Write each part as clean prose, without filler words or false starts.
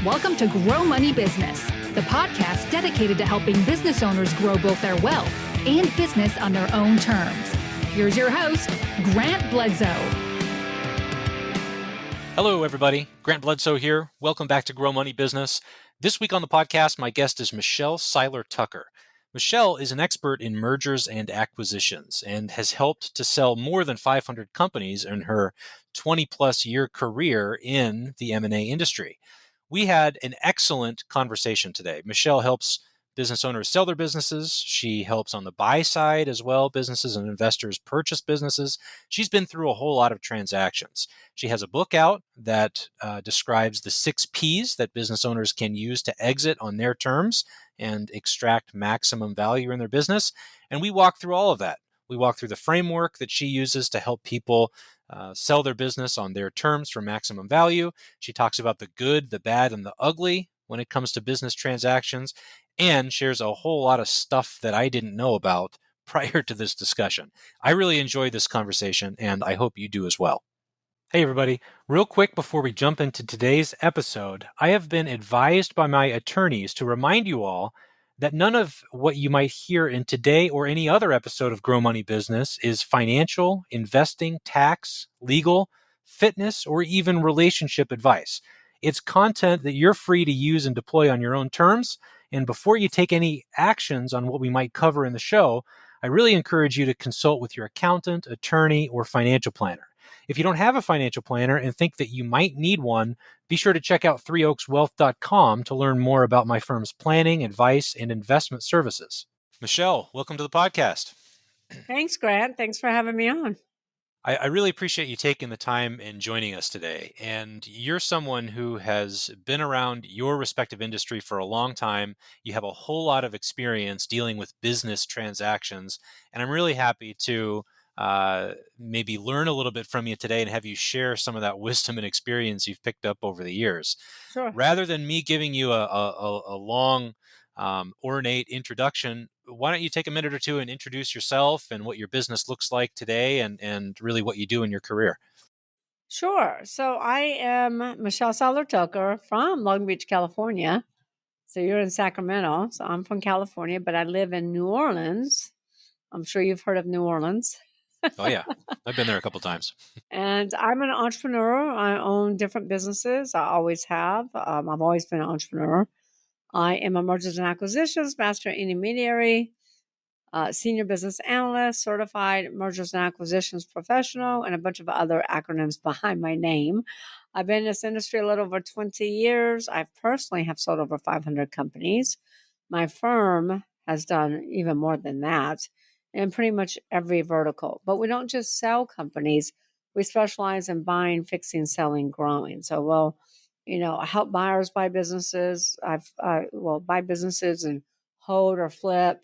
Welcome to Grow Money Business, the podcast dedicated to helping business owners grow both their wealth and business on their own terms. Here's your host, Grant Bledsoe. Hello, everybody. Grant Bledsoe here. Welcome back to Grow Money Business. This week on the podcast, my guest is Michelle Seiler Tucker. Michelle is an expert in mergers and acquisitions and has helped to sell more than 500 companies in her 20-plus year career in the M&A industry. We had an excellent conversation today. Michelle helps business owners sell their businesses. She helps on the buy side as well. Businesses and investors purchase businesses. She's been through a whole lot of transactions. She has a book out that describes the 6 Ps that business owners can use to exit on their terms and extract maximum value in their business. And we walk through all of that. We walk through the framework that she uses to help people sell their business on their terms for maximum value. She talks about the good, the bad, and the ugly when it comes to business transactions, and shares a whole lot of stuff that I didn't know about prior to this discussion. I really enjoyed this conversation, and I hope you do as well. Hey, everybody. Real quick before we jump into today's episode, I have been advised by my attorneys to remind you all that none of what you might hear in today or any other episode of Grow Money Business is financial, investing, tax, legal, fitness, or even relationship advice. It's content that you're free to use and deploy on your own terms. And before you take any actions on what we might cover in the show, I really encourage you to consult with your accountant, attorney, or financial planner. If you don't have a financial planner and think that you might need one, be sure to check out threeoakswealth.com to learn more about my firm's planning, advice, and investment services. Michelle, welcome to the podcast. Thanks, Grant. Thanks for having me on. I really appreciate you taking the time and joining us today. And you're someone who has been around your respective industry for a long time. You have a whole lot of experience dealing with business transactions. And I'm really happy to maybe learn a little bit from you today and have you share some of that wisdom and experience you've picked up over the years. Sure. Rather than me giving you a long, ornate introduction, why don't you take a minute or two and introduce yourself and what your business looks like today and really what you do in your career? Sure. So I am Michelle Seiler Tucker from Long Beach, California. So you're in Sacramento. So I'm from California, but I live in New Orleans. I'm sure you've heard of New Orleans. Oh, yeah. I've been there a couple times. And I'm an entrepreneur. I own different businesses. I always have. I've always been an entrepreneur. I am a mergers and acquisitions master intermediary, senior business analyst, certified mergers and acquisitions professional, and a bunch of other acronyms behind my name. I've been in this industry a little over 20 years. I personally have sold over 500 companies. My firm has done even more than that in pretty much every vertical. But we don't just sell companies. We specialize in buying, fixing, selling, growing. So we'll, help buyers buy businesses. Buy businesses and hold or flip.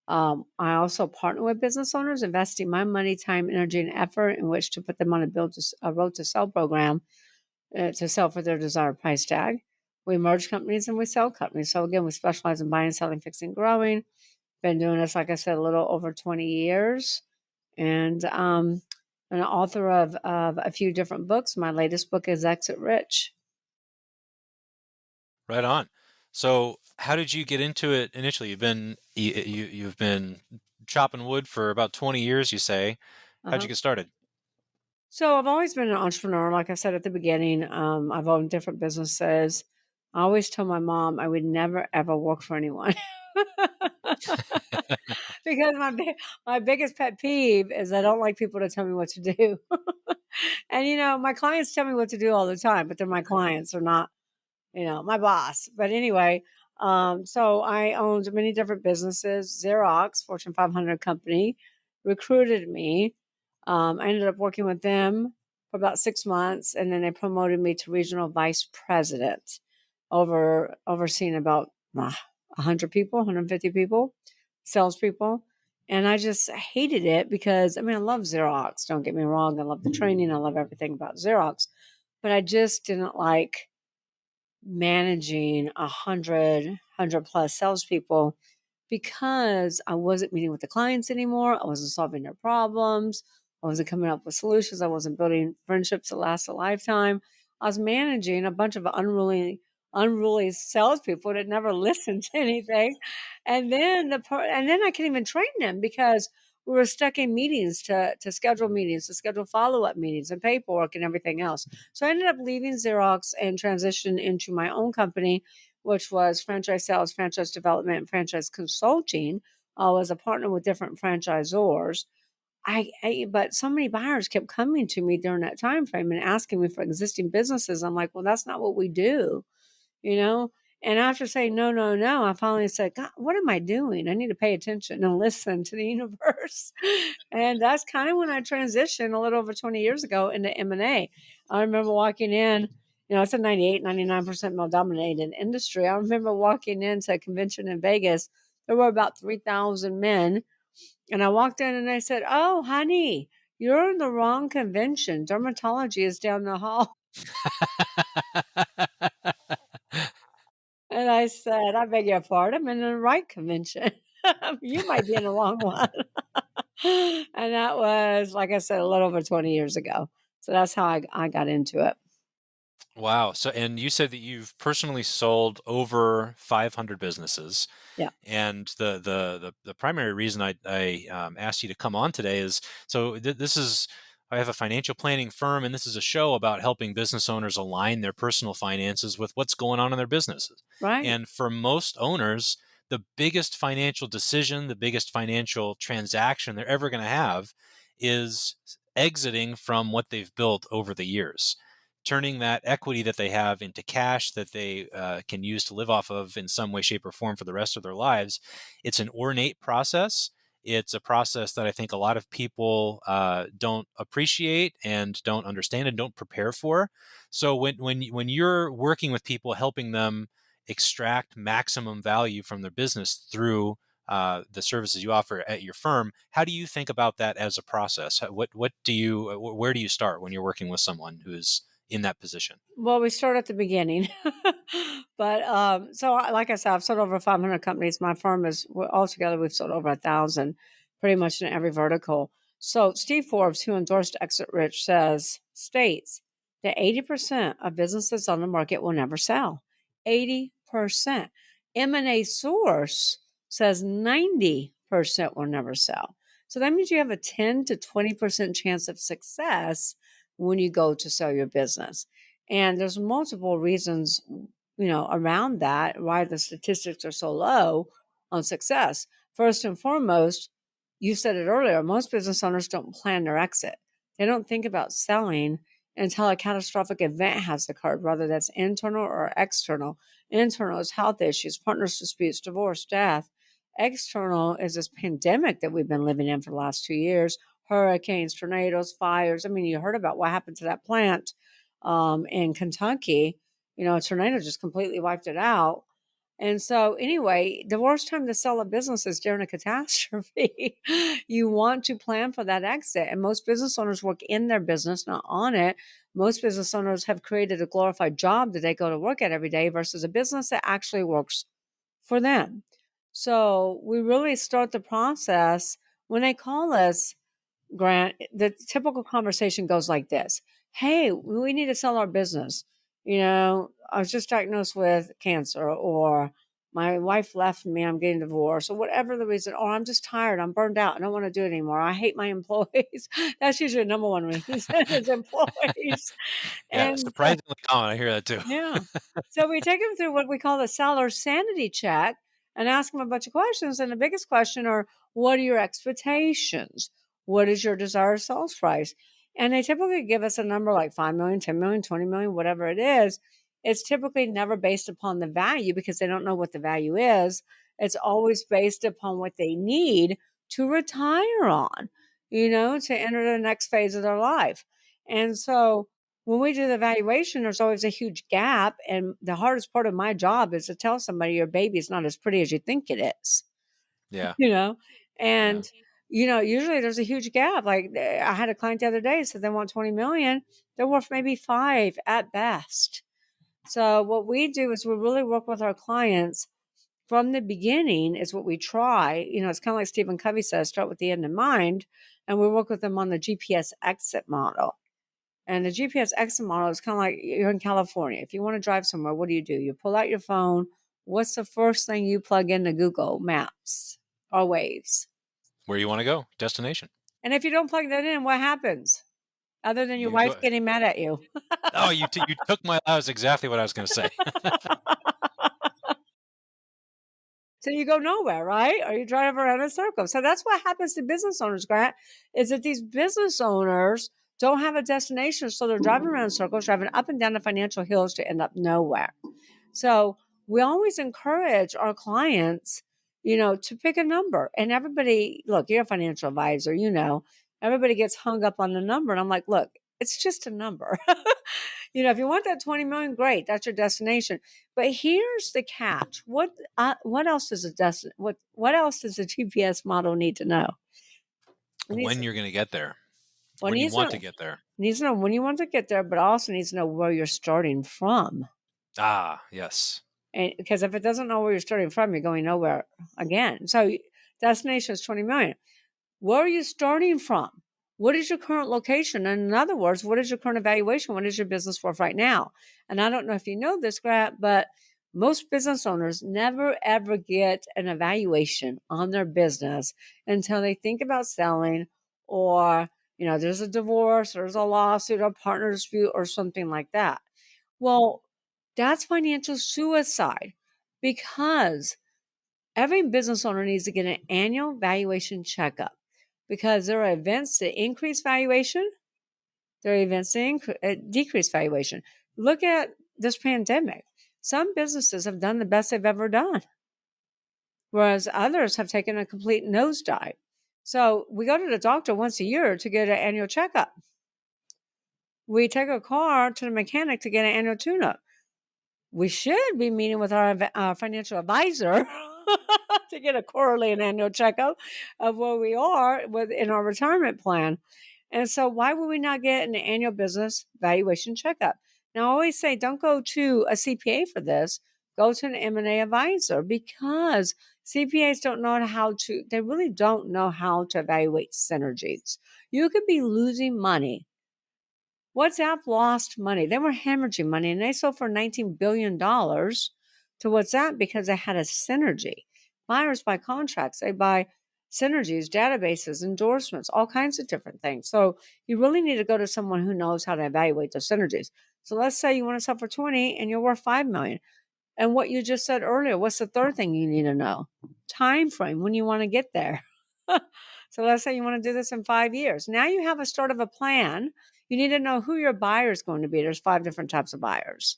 I also partner with business owners, investing my money, time, energy, and effort in which to put them on a road to sell program to sell for their desired price tag. We merge companies and we sell companies. So again, we specialize in buying, selling, fixing, growing. Been doing this, like I said, a little over 20 years. And I'm an author of a few different books. My latest book is Exit Rich. Right on. So how did you get into it initially? You've been chopping wood for about 20 years, you say. How'd you get started? So I've always been an entrepreneur. Like I said at the beginning, I've owned different businesses. I always told my mom I would never, ever work for anyone. Because my biggest pet peeve is I don't like people to tell me what to do. And, my clients tell me what to do all the time, but they're my clients. They're not, my boss. But anyway, so I owned many different businesses. Xerox, Fortune 500 company, recruited me. I ended up working with them for about 6 months, and then they promoted me to regional vice president, overseeing about 100 people, 150 people, salespeople. And I just hated it because, I love Xerox. Don't get me wrong. I love the training. I love everything about Xerox. But I just didn't like managing 100 plus salespeople because I wasn't meeting with the clients anymore. I wasn't solving their problems. I wasn't coming up with solutions. I wasn't building friendships that last a lifetime. I was managing a bunch of unruly unruly salespeople that never listened to anything. And then I couldn't even train them because we were stuck in meetings to schedule meetings, to schedule follow-up meetings and paperwork and everything else. So I ended up leaving Xerox and transitioned into my own company, which was franchise sales, franchise development, and franchise consulting. I was a partner with different franchisors. But so many buyers kept coming to me during that time frame and asking me for existing businesses. I'm like, well, that's not what we do, you know? And after saying no, no, no, I finally said, God, what am I doing? I need to pay attention and listen to the universe. And that's kind of when I transitioned a little over 20 years ago into M&A. I remember walking in, it's a 98, 99% male dominated industry. I remember walking into a convention in Vegas. There were about 3,000 men. And I walked in and I said, oh, honey, you're in the wrong convention. Dermatology is down the hall. And I said, I beg your pardon, I'm in the right convention. You might be in the wrong one. And that was, like I said, a little over 20 years ago. So that's how I got into it. Wow. So, and you said that you've personally sold over 500 businesses. Yeah. And the primary reason I asked you to come on today is this is. I have a financial planning firm, and this is a show about helping business owners align their personal finances with what's going on in their businesses. Right. And for most owners, the biggest financial decision, the biggest financial transaction they're ever going to have is exiting from what they've built over the years, turning that equity that they have into cash that they can use to live off of in some way, shape, or form for the rest of their lives. It's an ornate process. It's a process that I think a lot of people don't appreciate and don't understand and don't prepare for. So when you're working with people, helping them extract maximum value from their business through the services you offer at your firm, how do you think about that as a process? Where do you start when you're working with someone who's in that position? Well, we start at the beginning. But like I said, I've sold over 500 companies. My firm altogether, we've sold over 1,000, pretty much in every vertical. So Steve Forbes, who endorsed Exit Rich, states that 80% of businesses on the market will never sell. 80%. M&A Source says 90% will never sell. So that means you have a 10 to 20% chance of success when you go to sell your business. And there's multiple reasons, around that, why the statistics are so low on success. First and foremost, you said it earlier, most business owners don't plan their exit. They don't think about selling until a catastrophic event has occurred, whether that's internal or external. Internal is health issues, partners disputes, divorce, death. External is this pandemic that we've been living in for the last 2 years. Hurricanes, tornadoes, fires. I mean, you heard about what happened to that plant in Kentucky. A tornado just completely wiped it out. And so, anyway, the worst time to sell a business is during a catastrophe. You want to plan for that exit. And most business owners work in their business, not on it. Most business owners have created a glorified job that they go to work at every day versus a business that actually works for them. So, we really start the process when they call us. Grant, the typical conversation goes like this. Hey, we need to sell our business. I was just diagnosed with cancer, or my wife left me, I'm getting divorced, or whatever the reason, or I'm just tired, I'm burned out, I don't want to do it anymore. I hate my employees. That's usually the number one reason is employees. Yeah, And surprisingly common. I hear that too. yeah. So we take them through what we call the seller sanity check and ask them a bunch of questions. And the biggest question are, what are your expectations? What is your desired sales price? And they typically give us a number like 5 million, 10 million, 20 million, whatever it is. It's typically never based upon the value because they don't know what the value is. It's always based upon what they need to retire on, to enter the next phase of their life. And so when we do the evaluation, there's always a huge gap. And the hardest part of my job is to tell somebody your baby is not as pretty as you think it is, Yeah. you know? And, Yeah. usually there's a huge gap. Like I had a client the other day said they want 20 million. They're worth maybe 5 at best. So what we do is we really work with our clients from the beginning is what we try. It's kind of like Stephen Covey says, start with the end in mind. And we work with them on the GPS exit model. And the GPS exit model is kind of like you're in California. If you want to drive somewhere, what do? You pull out your phone. What's the first thing you plug into Google Maps or Waves? Where you want to go, destination. And if you don't plug that in, what happens? Other than your You wife go. getting mad at you. Oh, you took my. That was exactly what I was going to say. So you go nowhere, right? Or you drive around in circles. So that's what happens to business owners, Grant, is that these business owners don't have a destination. So they're driving around in circles, driving up and down the financial hills to end up nowhere. So we always encourage our clients, to pick a number. And everybody, look, you're a financial advisor, everybody gets hung up on the number. And I'm like, look, it's just a number. If you want that 20 million, great, that's your destination. But here's the catch. What else does what else does a GPS model need to know? When you're going to get there. Well, When you want to get there. Needs to know when you want to get there, but also needs to know where you're starting from. Ah, yes. And because if it doesn't know where you're starting from, you're going nowhere again. So destination is 20 million. Where are you starting from? What is your current location? And in other words, what is your current evaluation? What is your business worth right now? And I don't know if you know this, Grant, but most business owners never ever get an evaluation on their business until they think about selling, or there's a divorce, or there's a lawsuit, or partner dispute, or something like that. Well, that's financial suicide, because every business owner needs to get an annual valuation checkup, because there are events that increase valuation, there are events that decrease valuation. Look at this pandemic. Some businesses have done the best they've ever done, whereas others have taken a complete nosedive. So we go to the doctor once a year to get an annual checkup. We take a car to the mechanic to get an annual tune-up. We should be meeting with our financial advisor to get a quarterly and annual checkup of where we are in our retirement plan. And so why would we not get an annual business valuation checkup? Now, I always say, don't go to a CPA for this. Go to an M&A advisor, because CPAs they really don't know how to evaluate synergies. You could be losing money. WhatsApp lost money. They were hemorrhaging money, and they sold for $19 billion to WhatsApp because they had a synergy. Buyers buy contracts. They buy synergies, databases, endorsements, all kinds of different things. So you really need to go to someone who knows how to evaluate those synergies. So let's say you want to sell for 20 and you're worth 5 million. And what you just said earlier, what's the third thing you need to know? Time frame, when you want to get there. So let's say you want to do this in 5 years. Now you have a start of a plan. You need to know who your buyer is going to be. There's 5 different types of buyers.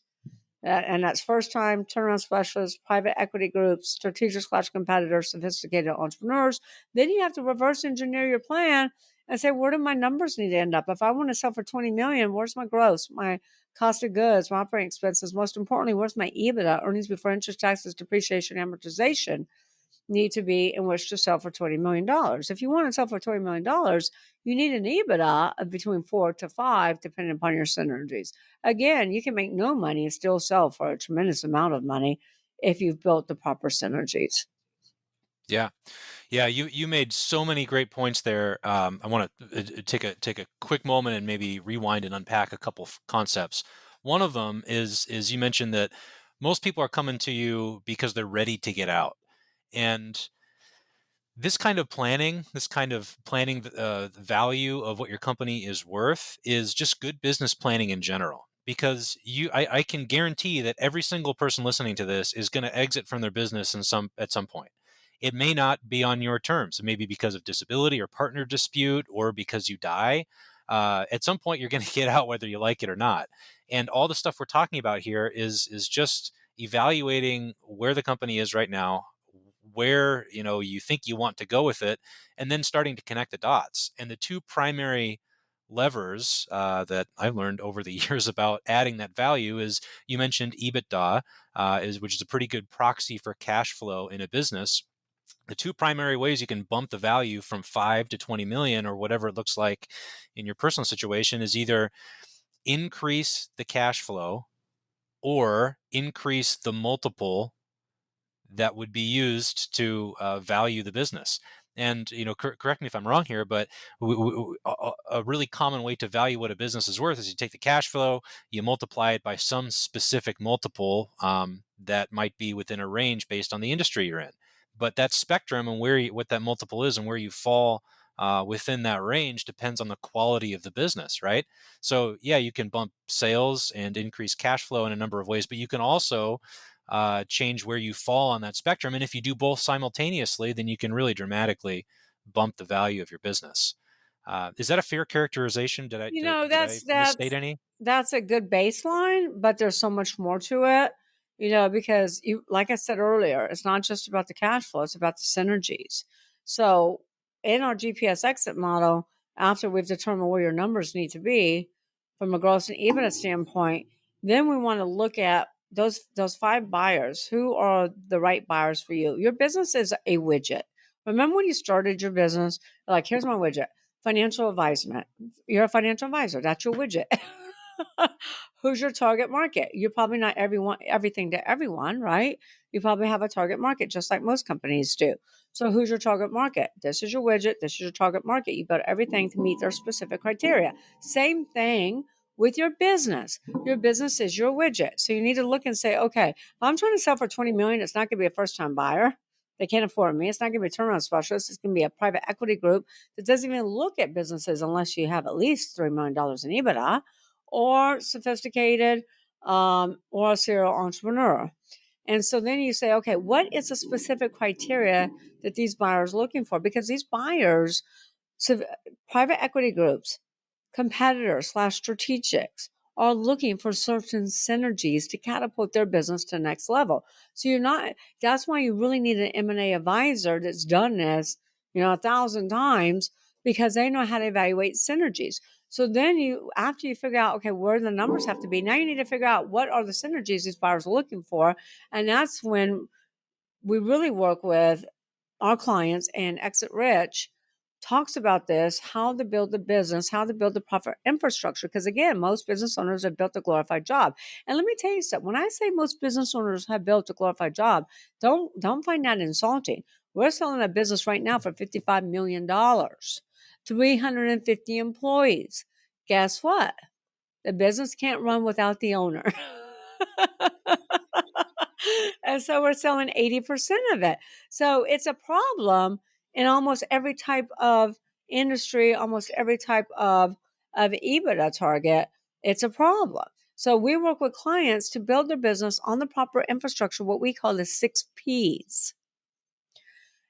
And that's first-time turnaround specialists, private equity groups, strategic/competitors, sophisticated entrepreneurs. Then you have to reverse engineer your plan and say, where do my numbers need to end up? If I want to sell for 20 million, where's my gross, my cost of goods, my operating expenses? Most importantly, where's my EBITDA, earnings before interest, taxes, depreciation, amortization, need to be in which to sell for $20 million. If you want to sell for $20 million, you need an EBITDA of between 4 to 5, depending upon your synergies. Again, you can make no money and still sell for a tremendous amount of money if you've built the proper synergies. Yeah. Yeah, you made so many great points there. I want to take a quick moment and maybe rewind and unpack a couple of concepts. One of them is you mentioned that most people are coming to you because they're ready to get out. And this kind of planning the value of what your company is worth is just good business planning in general. Because I can guarantee that every single person listening to this is going to exit from their business at some point. It may not be on your terms. It may be because of disability or partner dispute, or because you die. At some point, you're going to get out whether you like it or not. And all the stuff we're talking about here is just evaluating where the company is right now, where you think you want to go with it, and then starting to connect the dots. And the two primary levers that I've learned over the years about adding that value is, you mentioned EBITDA, which is a pretty good proxy for cash flow in a business. The two primary ways you can bump the value from 5 to 20 million, or whatever it looks like in your personal situation, is either increase the cash flow or increase the multiple that would be used to value the business. And correct me if I'm wrong here, but a really common way to value what a business is worth is you take the cash flow, you multiply it by some specific multiple that might be within a range based on the industry you're in. But that spectrum and what that multiple is and where you fall within that range depends on the quality of the business, right? So yeah, you can bump sales and increase cash flow in a number of ways, but you can also change where you fall on that spectrum. And if you do both simultaneously, then you can really dramatically bump the value of your business. Is that a fair characterization? Did I You did, know, did I misstate any? that's a good baseline, but there's so much more to it, because like I said earlier, it's not just about the cash flow, it's about the synergies. So in our GPS exit model, after we've determined where your numbers need to be from a gross and EBITDA standpoint, then we want to look at those 5 buyers. Who are the right buyers for you? Your business is a widget. Remember when you started your business, like, here's my widget, financial advisement. You're a financial advisor. That's your widget. Who's your target market? You're probably not everything to everyone, right? You probably have a target market, just like most companies do. So who's your target market? This is your widget. This is your target market. You've got everything to meet their specific criteria. Same thing with your business. Your business is your widget. So you need to look and say, okay, if I'm trying to sell for 20 million, it's not going to be a first-time buyer. They can't afford me. It's not going to be a turnaround specialist. It's going to be a private equity group that doesn't even look at businesses unless you have at least $3 million in EBITDA, or sophisticated, or a serial entrepreneur. And so then you say, okay, what is the specific criteria that these buyers are looking for? Because these buyers, so private equity groups, competitors slash strategics, are looking for certain synergies to catapult their business to the next level. So that's why you really need an M&A advisor that's done this, 1,000 times, because they know how to evaluate synergies. So then after you figure out, okay, where the numbers have to be, now you need to figure out what are the synergies these buyers are looking for. And that's when we really work with our clients, and Exit Rich talks about this, how to build the business, how to build the proper infrastructure. Because again, most business owners have built a glorified job. And let me tell you something, when I say most business owners have built a glorified job, don't find that insulting. We're selling a business right now for $55 million, 350 employees. Guess what? The business can't run without the owner. And so we're selling 80% of it. So it's a problem in almost every type of industry, almost every type of EBITDA target. It's a problem. So we work with clients to build their business on the proper infrastructure, what we call the 6 Ps.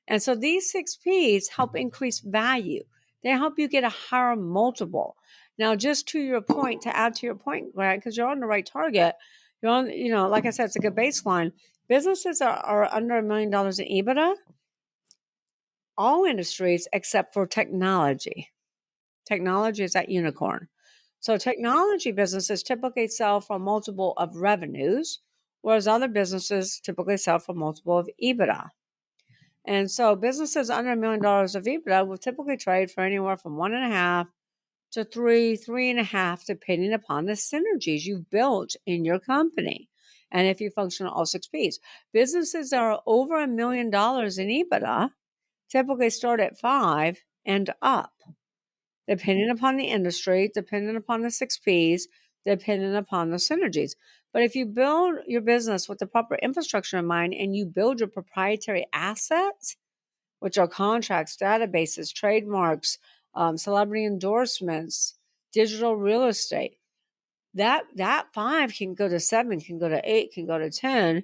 And so these 6 Ps help increase value. They help you get a higher multiple. Now, just to your point, to add to your point, Grant, because you're on the right target, you're on, like I said, it's a good baseline. Businesses are under $1 million in EBITDA, all industries except for technology. Technology is that unicorn. So technology businesses typically sell for a multiple of revenues, whereas other businesses typically sell for a multiple of EBITDA. And so businesses under $1 million of EBITDA will typically trade for anywhere from 1.5 to 3.5, depending upon the synergies you've built in your company. And if you function on all 6 Ps. Businesses that are over $1 million in EBITDA typically start at 5 and up, depending upon the industry, depending upon the 6 Ps, depending upon the synergies. But if you build your business with the proper infrastructure in mind, and you build your proprietary assets, which are contracts, databases, trademarks, celebrity endorsements, digital real estate, that 5 can go to 7, can go to 8, can go to 10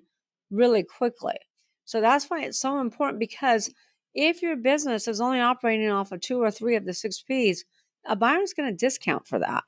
really quickly. So that's why it's so important, because if your business is only operating off of 2 or 3 of the 6 Ps, a buyer's going to discount for that.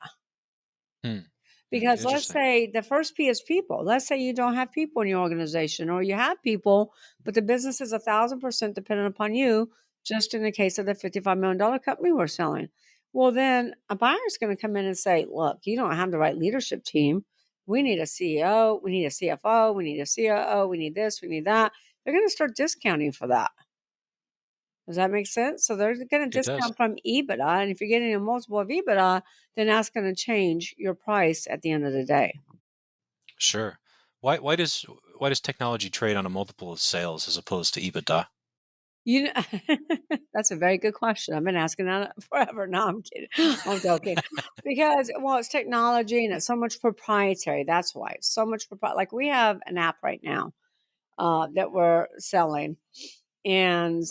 Because let's Interesting. say the first P is people. Let's say you don't have people in your organization, or you have people, but the business is 1,000% dependent upon you, just in the case of the $55 million company we're selling. Well, then a buyer's going to come in and say, look, you don't have the right leadership team. We need a CEO. We need a CFO. We need a COO. We need this. We need that. They're going to start discounting for that. Does that make sense? So they're going to It does. discount from EBITDA. And if you're getting a multiple of EBITDA, then that's going to change your price at the end of the day. Sure. Why does technology trade on a multiple of sales as opposed to EBITDA? You know, that's a very good question. I've been asking that forever. No, I'm kidding. I'm joking. Because, well, it's technology and it's so much proprietary. That's why it's so much like we have an app right now that we're selling, and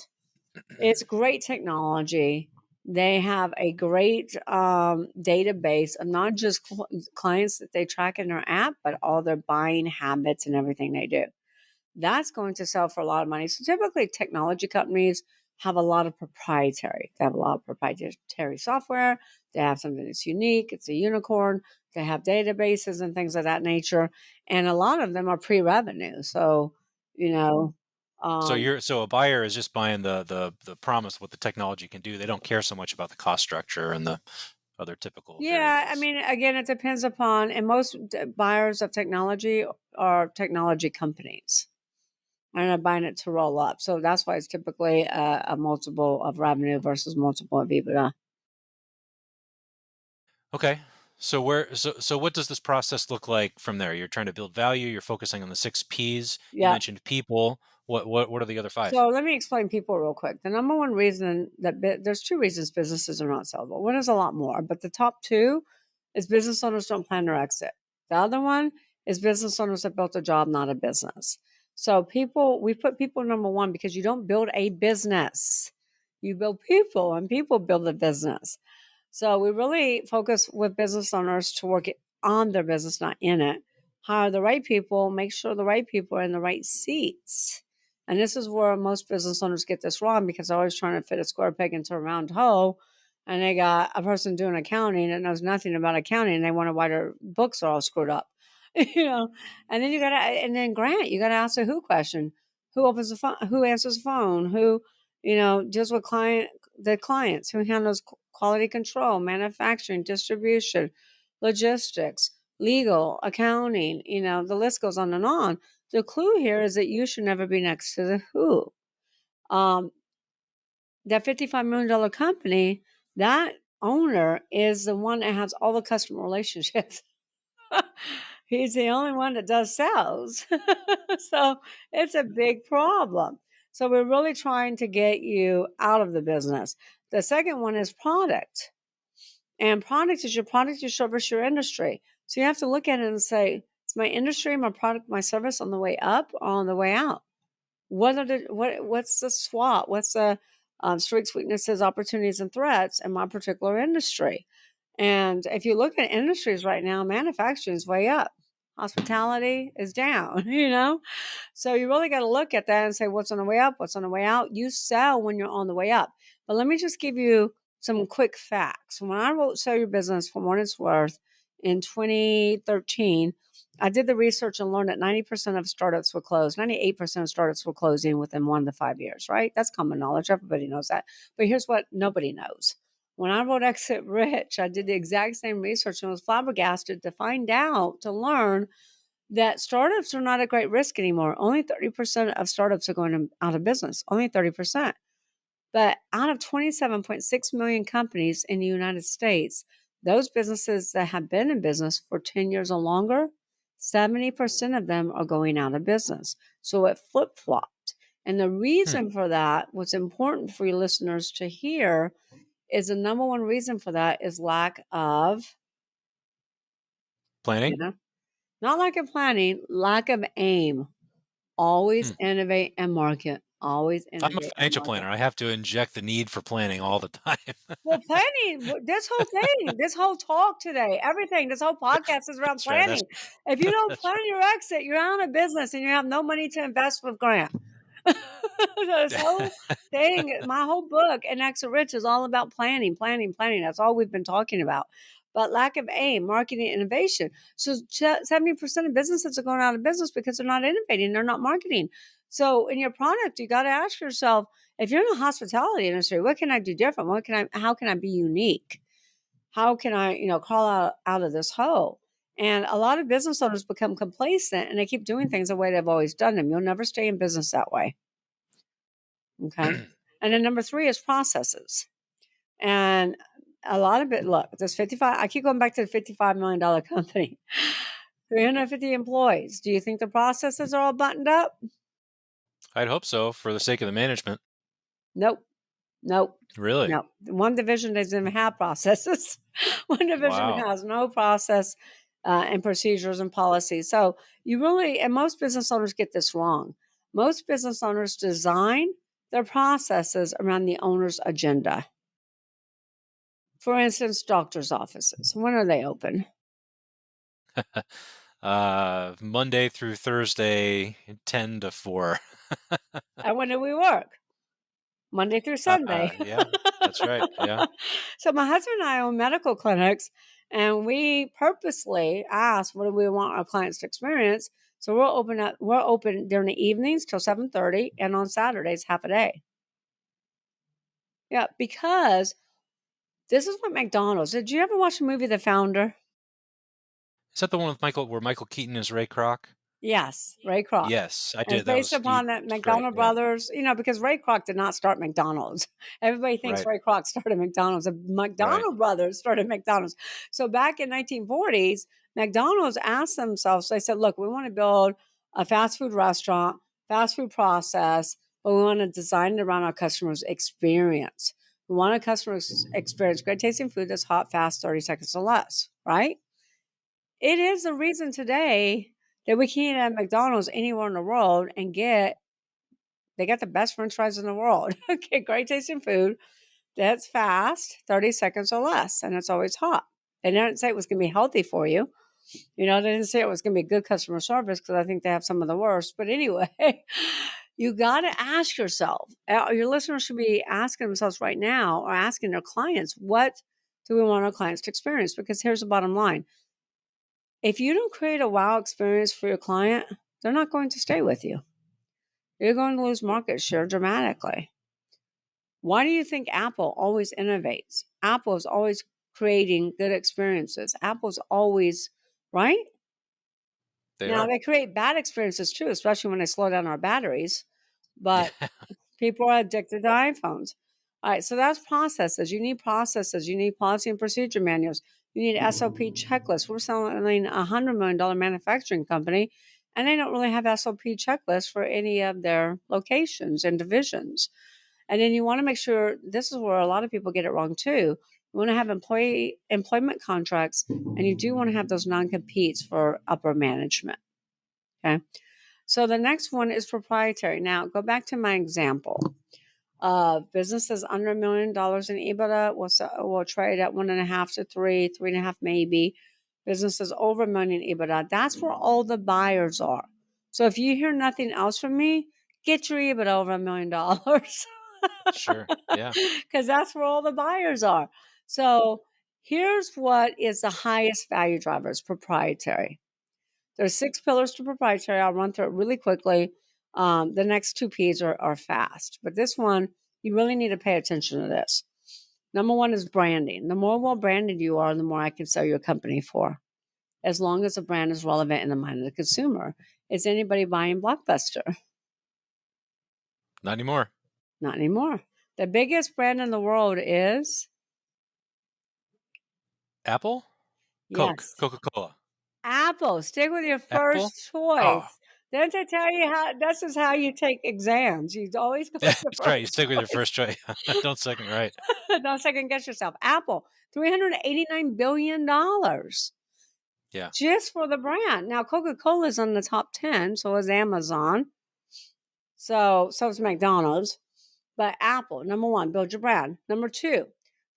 it's great technology. They have a great database of not just clients that they track in their app, but all their buying habits and everything they do. That's going to sell for a lot of money. So typically technology companies have a lot of proprietary. They have a lot of proprietary software. They have something that's unique. It's a unicorn. They have databases and things of that nature. And a lot of them are pre-revenue. So, you know, So a buyer is just buying the promise of what the technology can do. They don't care so much about the cost structure and the other typical yeah, I variables. mean, again, it depends upon, and most buyers of technology are technology companies. And I'm buying it to roll up. So that's why it's typically a multiple of revenue versus multiple of EBITDA. Okay. So what does this process look like from there? You're trying to build value, you're focusing on the 6 Ps. You Yeah. mentioned people. What are the other 5? So let me explain people real quick. The number one reason that there's two reasons businesses are not sellable. One is a lot more, but the top two is business owners don't plan their exit. The other one is business owners that built a job, not a business. So we put people number one because you don't build a business. You build people and people build a business. So we really focus with business owners to work on their business, not in it. Hire the right people, make sure the right people are in the right seats. And this is where most business owners get this wrong because they're always trying to fit a square peg into a round hole. And they got a person doing accounting that knows nothing about accounting and they wonder why their books are all screwed up. And then and then Grant, you gotta ask the who question. Who opens the phone, who answers the phone, who, deals with the clients, who handles quality control, manufacturing, distribution, logistics, legal, accounting, the list goes on and on. The clue here is that you should never be next to the who. That $55 million company, that owner is the one that has all the customer relationships. He's the only one that does sales. So it's a big problem. So we're really trying to get you out of the business. The second one is product. And product is your service, your industry. So you have to look at it and say, is my industry, my product, my service on the way up or on the way out? What's the SWOT? What's the strengths, weaknesses, opportunities, and threats in my particular industry? And if you look at industries right now, manufacturing is way up. Hospitality is down, So you really got to look at that and say, what's on the way up? What's on the way out? You sell when you're on the way up. But let me just give you some quick facts. When I wrote Sell Your Business for what it's worth in 2013, I did the research and learned that 90% of startups will close. 98% of startups will closing within 1 to 5 years, right? That's common knowledge. Everybody knows that. But here's what nobody knows. When I wrote Exit Rich, I did the exact same research and was flabbergasted to learn that startups are not at great risk anymore. Only 30% of startups are going out of business. Only 30%. But out of 27.6 million companies in the United States, those businesses that have been in business for 10 years or longer, 70% of them are going out of business. So it flip-flopped. And the reason for that, what's important for your listeners to hear, is the number one reason for that is lack of Planning? not lack of planning, lack of aim. Always innovate and market. Always I'm a innovate and financial market. planner. I have to inject the need for planning all the time. Well, planning, this whole thing, this whole talk today, everything, this whole podcast is around That's right. planning. If you don't That's plan right. your exit, you're out of business and you have no money to invest with Grant. This whole thing, my whole book, and Exit Rich, is all about planning, planning, planning. That's all we've been talking about. But lack of aim, marketing, innovation. So 70% of businesses are going out of business because they're not innovating, they're not marketing. So in your product, you got to ask yourself, if you're in the hospitality industry, what can I do different? How can I be unique? How can I, crawl out of this hole? And a lot of business owners become complacent and they keep doing things the way they've always done them. You'll never stay in business that way. Okay. And then number 3 is processes. And a lot of it, look, there's 55, I keep going back to the $55 million company, 350 employees. Do you think the processes are all buttoned up? I'd hope so for the sake of the management. Nope. Nope. Really? No. One division doesn't even have processes. One division Wow. has no process and procedures and policies. So you really, and most business owners get this wrong. Most business owners design their processes around the owner's agenda. For instance, doctor's offices. When are they open? Monday through Thursday, 10 to 4. And when do we work? Monday through Sunday. Yeah, that's right. Yeah. So my husband and I own medical clinics, and we purposely ask, what do we want our clients to experience? So we're open during the evenings till 7:30, and on Saturdays half a day. Yeah, because this is what McDonald's. Did you ever watch the movie The Founder? Is that the one with where Michael Keaton is Ray Kroc? Yes, Ray Kroc. Yes, I And it's did. That based was upon that great. McDonald Yeah. brothers, because Ray Kroc did not start McDonald's. Everybody thinks Right. Ray Kroc started McDonald's. The McDonald brothers started McDonald's. So back in 1940s, McDonald's asked themselves, they said, look, we want to build a fast food restaurant, fast food process, but we want to design it around our customers' experience. We want a customer's experience great tasting food that's hot, fast, 30 seconds or less, right? It is the reason today that we can't eat at McDonald's anywhere in the world and they got the best French fries in the world. Okay, great tasting food that's fast, 30 seconds or less, and it's always hot. They didn't say it was going to be healthy for you. They didn't say it was going to be good customer service because I think they have some of the worst. But anyway, you got to ask yourself, your listeners should be asking themselves right now or asking their clients, what do we want our clients to experience? Because here's the bottom line. If you don't create a wow experience for your client, they're not going to stay with you. You're going to lose market share dramatically. Why do you think Apple always innovates? Apple is always creating good experiences. Apple's always, right? They create bad experiences too, especially when they slow down our batteries. But Yeah. people are addicted to iPhones. All right, so that's processes. You need processes. You need policy and procedure manuals. You need SOP checklists. We're selling a $100 million manufacturing company, and they don't really have SOP checklists for any of their locations and divisions. And then you want to make sure, this is where a lot of people get it wrong too. You want to have employment contracts, and you do want to have those non-competes for upper management. Okay. So the next one is proprietary. Now, go back to my example. Businesses under $1 million in EBITDA will trade at 1.5 to 3, 3.5 maybe. Businesses over $1 million in EBITDA, that's where all the buyers are. So if you hear nothing else from me, get your EBITDA over $1 million. Sure. Yeah. Because that's where all the buyers are. So here's what is the highest value drivers: proprietary. There's 6 pillars to proprietary. I'll run through it really quickly. The next 2 P's are fast, but this one, you really need to pay attention to this. Number 1 is branding. The more well branded you are, the more I can sell your company for, as long as the brand is relevant in the mind of the consumer. Is anybody buying Blockbuster? Not anymore. Not anymore. The biggest brand in the world is Apple? Coke. yes, Coca-Cola. Apple. Stick with your Apple? first Oh, choice. Didn't I tell you how? This is how you take exams. You always go with your that's right. You first stick with your choice. first choice. Don't second, right? Don't second guess yourself. Apple, $389 billion Yeah. just for the brand. Now, Coca-Cola is on the top 10, so is Amazon. So is McDonald's. But Apple, number 1, build your brand. Number 2,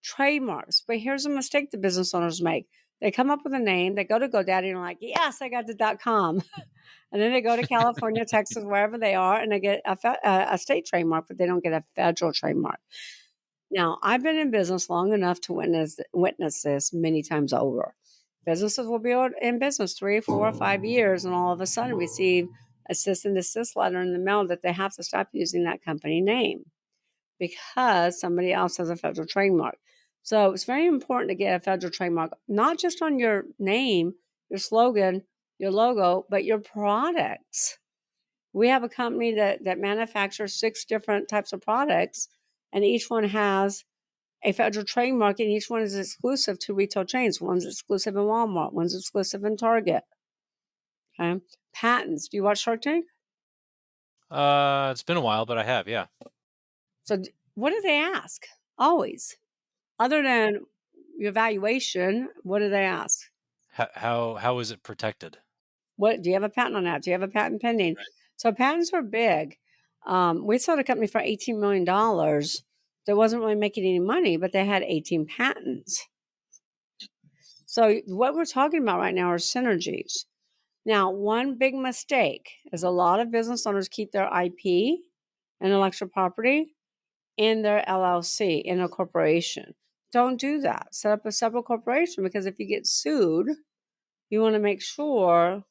trademarks. But here's a mistake the business owners make. They come up with a name, they go to GoDaddy and are like, yes, I got the .com. And then they go to California, Texas, wherever they are, and they get a state trademark, but they don't get a federal trademark. Now, I've been in business long enough to witness this many times over. Businesses will be in business 3, 4, 5 years, and all of a sudden receive a cease and desist letter in the mail that they have to stop using that company name because somebody else has a federal trademark. So it's very important to get a federal trademark, not just on your name, your slogan, your logo, but your products. We have a company that manufactures 6 different types of products, and each one has a federal trademark, and each one is exclusive to retail chains. One's exclusive in Walmart, one's exclusive in Target. Okay. Patents. Do you watch Shark Tank? It's been a while, but I have, yeah. So What do they ask? Always. Other than your valuation, what do they ask? How is it protected? What do you have a patent on that? Do you have a patent pending? Right. So patents are big. We sold a company for $18 million that wasn't really making any money, but they had 18 patents. So what we're talking about right now are synergies. Now, one big mistake is a lot of business owners keep their IP, intellectual property, in their LLC, in a corporation. Don't do that. Set up a separate corporation, because if you get sued, you want to make sure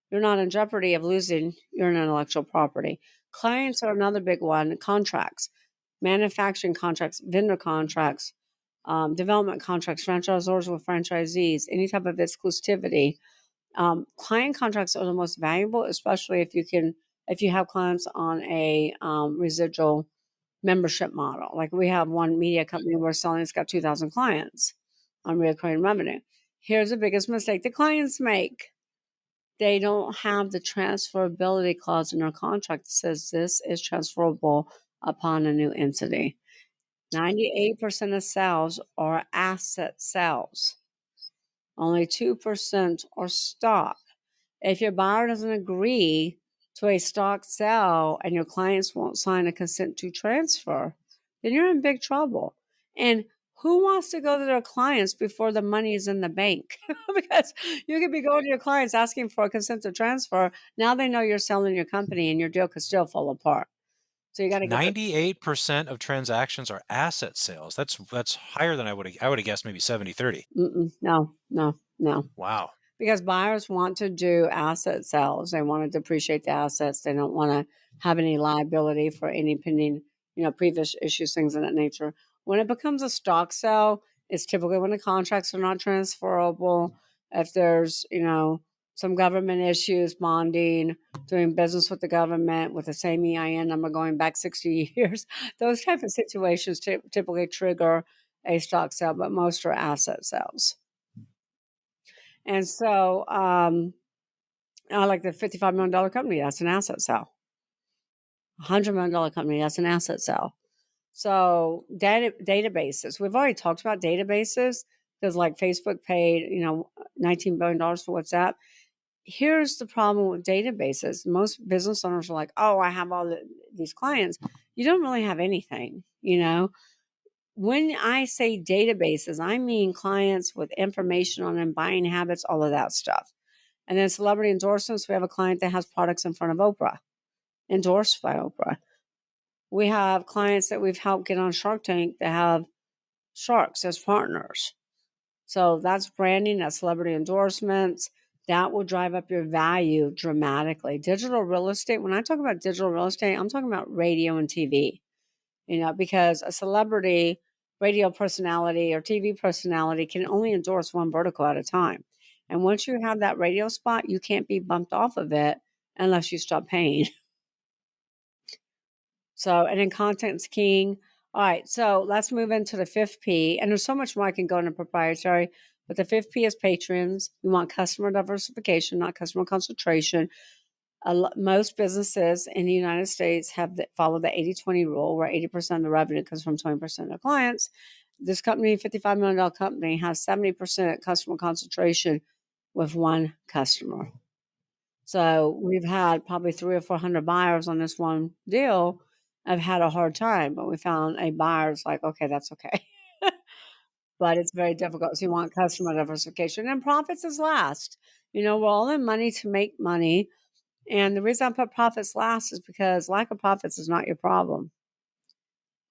you're not in jeopardy of losing your intellectual property. Clients are another big one. Contracts, manufacturing contracts, vendor contracts, development contracts, franchisors with franchisees, any type of exclusivity. Client contracts are the most valuable, especially if you have clients on a residual membership model. Like we have one media company we're selling, it's got 2,000 clients on recurring revenue. Here's the biggest mistake the clients make. They don't have the transferability clause in their contract that says this is transferable upon a new entity. 98% of sales are asset sales. Only 2% are stock. If your buyer doesn't agree to a stock sale and your clients won't sign a consent to transfer, then you're in big trouble. And who wants to go to their clients before the money is in the bank? Because you could be going to your clients asking for a consent to transfer. Now they know you're selling your company and your deal could still fall apart. So you got to get the 98% of transactions are asset sales. That's higher than I would have guessed, maybe 70-30. no, no, no. Wow. Because buyers want to do asset sales. They want to depreciate the assets. They don't want to have any liability for any pending, previous issues, things of that nature. When it becomes a stock sale, it's typically when the contracts are not transferable. If there's, some government issues, bonding, doing business with the government with the same EIN number going back 60 years, those type of situations typically trigger a stock sale, but most are asset sales. And so, like the $55 million company, that's an asset sale. $100 million company, that's an asset sale. So databases, we've already talked about databases because like Facebook paid, $19 billion for WhatsApp. Here's the problem with databases. Most business owners are like, oh, I have all these clients. You don't really have anything, When I say databases, I mean clients with information on them, buying habits, all of that stuff. And then celebrity endorsements, we have a client that has products in front of Oprah, endorsed by Oprah. We have clients that we've helped get on Shark Tank that have sharks as partners. So that's branding, that's celebrity endorsements. That will drive up your value dramatically. Digital real estate, when I talk about digital real estate, I'm talking about radio and TV, because a celebrity radio personality or TV personality can only endorse one vertical at a time. And once you have that radio spot, you can't be bumped off of it unless you stop paying. So, and then content's king. All right, so let's move into the fifth P. And there's so much more I can go into proprietary, but the fifth P is patrons. We want customer diversification, not customer concentration. Most businesses in the United States follow the 80-20 rule, where 80% of the revenue comes from 20% of the clients. This company, $55 million company, has 70% customer concentration with one customer. So we've had probably 300 or 400 buyers on this one deal. I've had a hard time, but we found a buyer's like, okay, that's okay. But it's very difficult. So you want customer diversification, and profits is last. We're all in money to make money. And the reason I put profits last is because lack of profits is not your problem.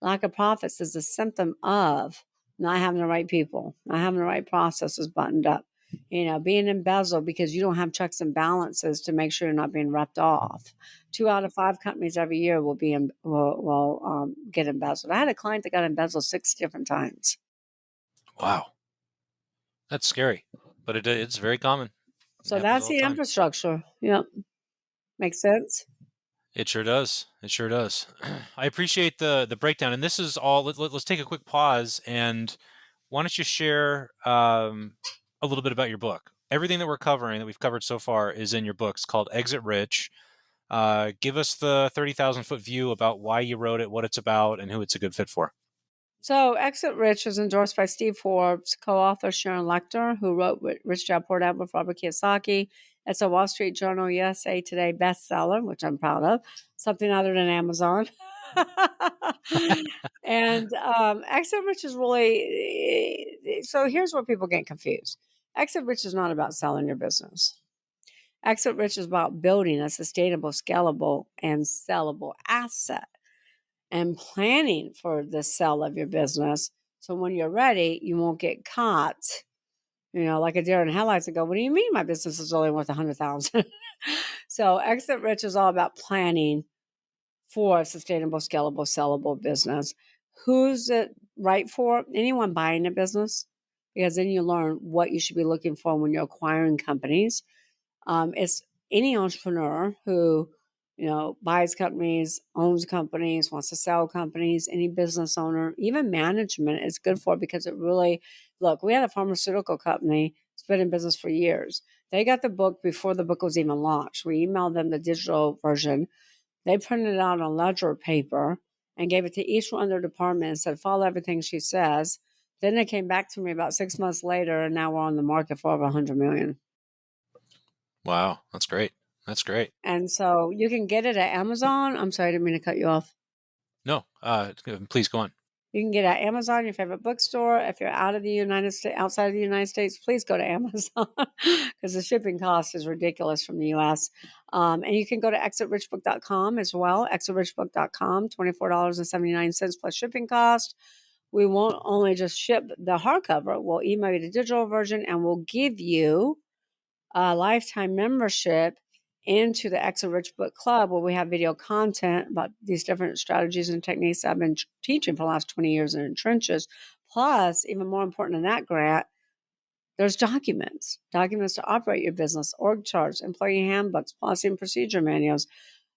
Lack of profits is a symptom of not having the right people, not having the right processes buttoned up, being embezzled because you don't have checks and balances to make sure you're not being ripped off. 2 out of 5 companies every year will get embezzled. I had a client that got embezzled 6 different times. Wow. That's scary, but it's very common. So that's the infrastructure. Yep. Makes sense? It sure does. It sure does. I appreciate the breakdown. And this is all, let's take a quick pause, and why don't you share a little bit about your book? Everything that we've covered so far is in your book. It's called Exit Rich. Give us the 30,000-foot view about why you wrote it, what it's about, and who it's a good fit for. So, Exit Rich is endorsed by Steve Forbes, co-author Sharon Lechter, who wrote Rich Dad Poor Dad with Robert Kiyosaki. It's a Wall Street Journal USA Today bestseller, which I'm proud of. Something other than Amazon. And Exit Rich is really, so here's where people get confused. Exit Rich is not about selling your business. Exit Rich is about building a sustainable, scalable, and sellable asset and planning for the sale of your business. So when you're ready, you won't get caught, like a deer in headlights and go, what do you mean my business is only worth 100,000? So Exit Rich is all about planning for a sustainable, scalable, sellable business. Who's it right for? Anyone buying a business, because then you learn what you should be looking for when you're acquiring companies. It's any entrepreneur who, buys companies, owns companies, wants to sell companies, any business owner, even management is good for, because it really, look, we had a pharmaceutical company that's been in business for years. They got the book before the book was even launched. We emailed them the digital version. They printed it out on ledger paper and gave it to each one of their department and said, follow everything she says. Then they came back to me about 6 months later, and now we're on the market for over 100 million. Wow, that's great. That's great. And so you can get it at Amazon. I'm sorry, I didn't mean to cut you off. No, please go on. You can get it at Amazon, your favorite bookstore. If you're out of the United States, outside of the United States, please go to Amazon because the shipping cost is ridiculous from the US. And you can go to exitrichbook.com as well. Exitrichbook.com, $24.79 plus shipping cost. We won't only just ship the hardcover, we'll email you the digital version, and we'll give you a lifetime membership into the Exit Rich Book Club, where we have video content about these different strategies and techniques I've been teaching for the last 20 years in the trenches. Plus, even more important than that, Grant, there's documents to operate your business, org charts, employee handbooks, policy and procedure manuals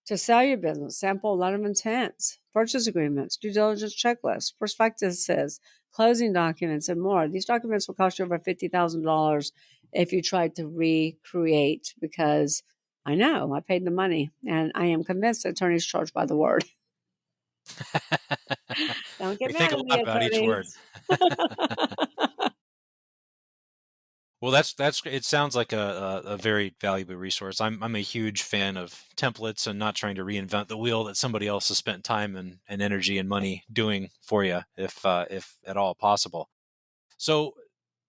to sell your business, sample letter of intents, purchase agreements, due diligence checklists, prospectuses, closing documents, and more. These documents will cost you over $50,000 if you try to recreate, because I know I paid the money, and I am convinced attorneys charge by the word. Don't get We mad think a at me, lot about each word. attorneys. Well, that's it sounds like a very valuable resource. I'm a huge fan of templates and not trying to reinvent the wheel that somebody else has spent time and energy and money doing for you, if at all possible. So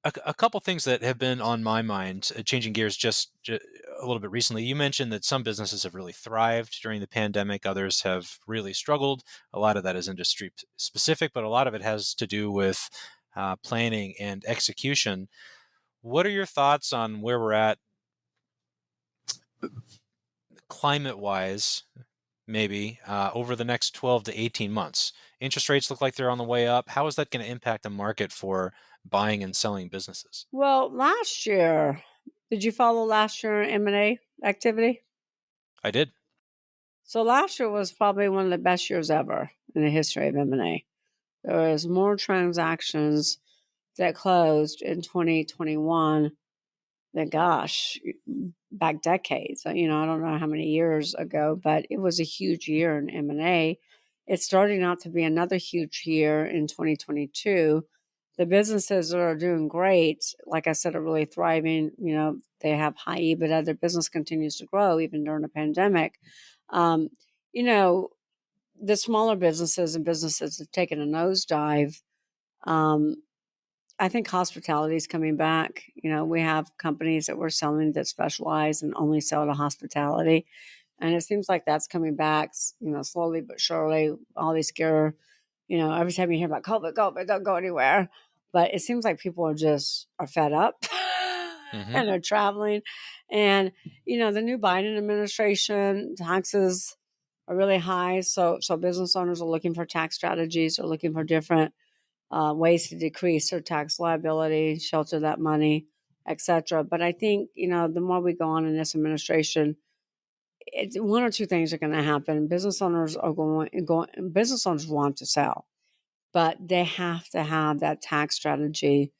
a couple things that have been on my mind, changing gears just a little bit recently. You mentioned that some businesses have really thrived during the pandemic, others have really struggled. A lot of that is industry specific, but a lot of it has to do with planning and execution. What are your thoughts on where we're at climate-wise, maybe over the next 12 to 18 months? Interest rates look like they're on the way up. How is that going to impact the market for buying and selling businesses? Well, last year, did you follow last year M&A activity? I did. So last year was probably one of the best years ever in the history of M&A. There was more transactions that closed in 2021 than, gosh, back decades. I don't know how many years ago, but it was a huge year in M&A. It's starting out to be another huge year in 2022. The businesses that are doing great, like I said, are really thriving. They have high EBIT. Their business continues to grow even during the pandemic. Um, you know, the smaller businesses and businesses have taken a nosedive. I think hospitality is coming back. We have companies that we're selling that specialize and only sell to hospitality. And it seems like that's coming back, slowly but surely. All these scare, every time you hear about COVID, don't go anywhere. But it seems like people are fed up Mm-hmm. and are traveling. And, the new Biden administration, taxes are really high. So business owners are looking for tax strategies, are looking for different ways to decrease their tax liability, shelter that money, etc. But I think, the more we go on in this administration, one or two things are going to happen. Business owners business owners want to sell, but they have to have that tax strategy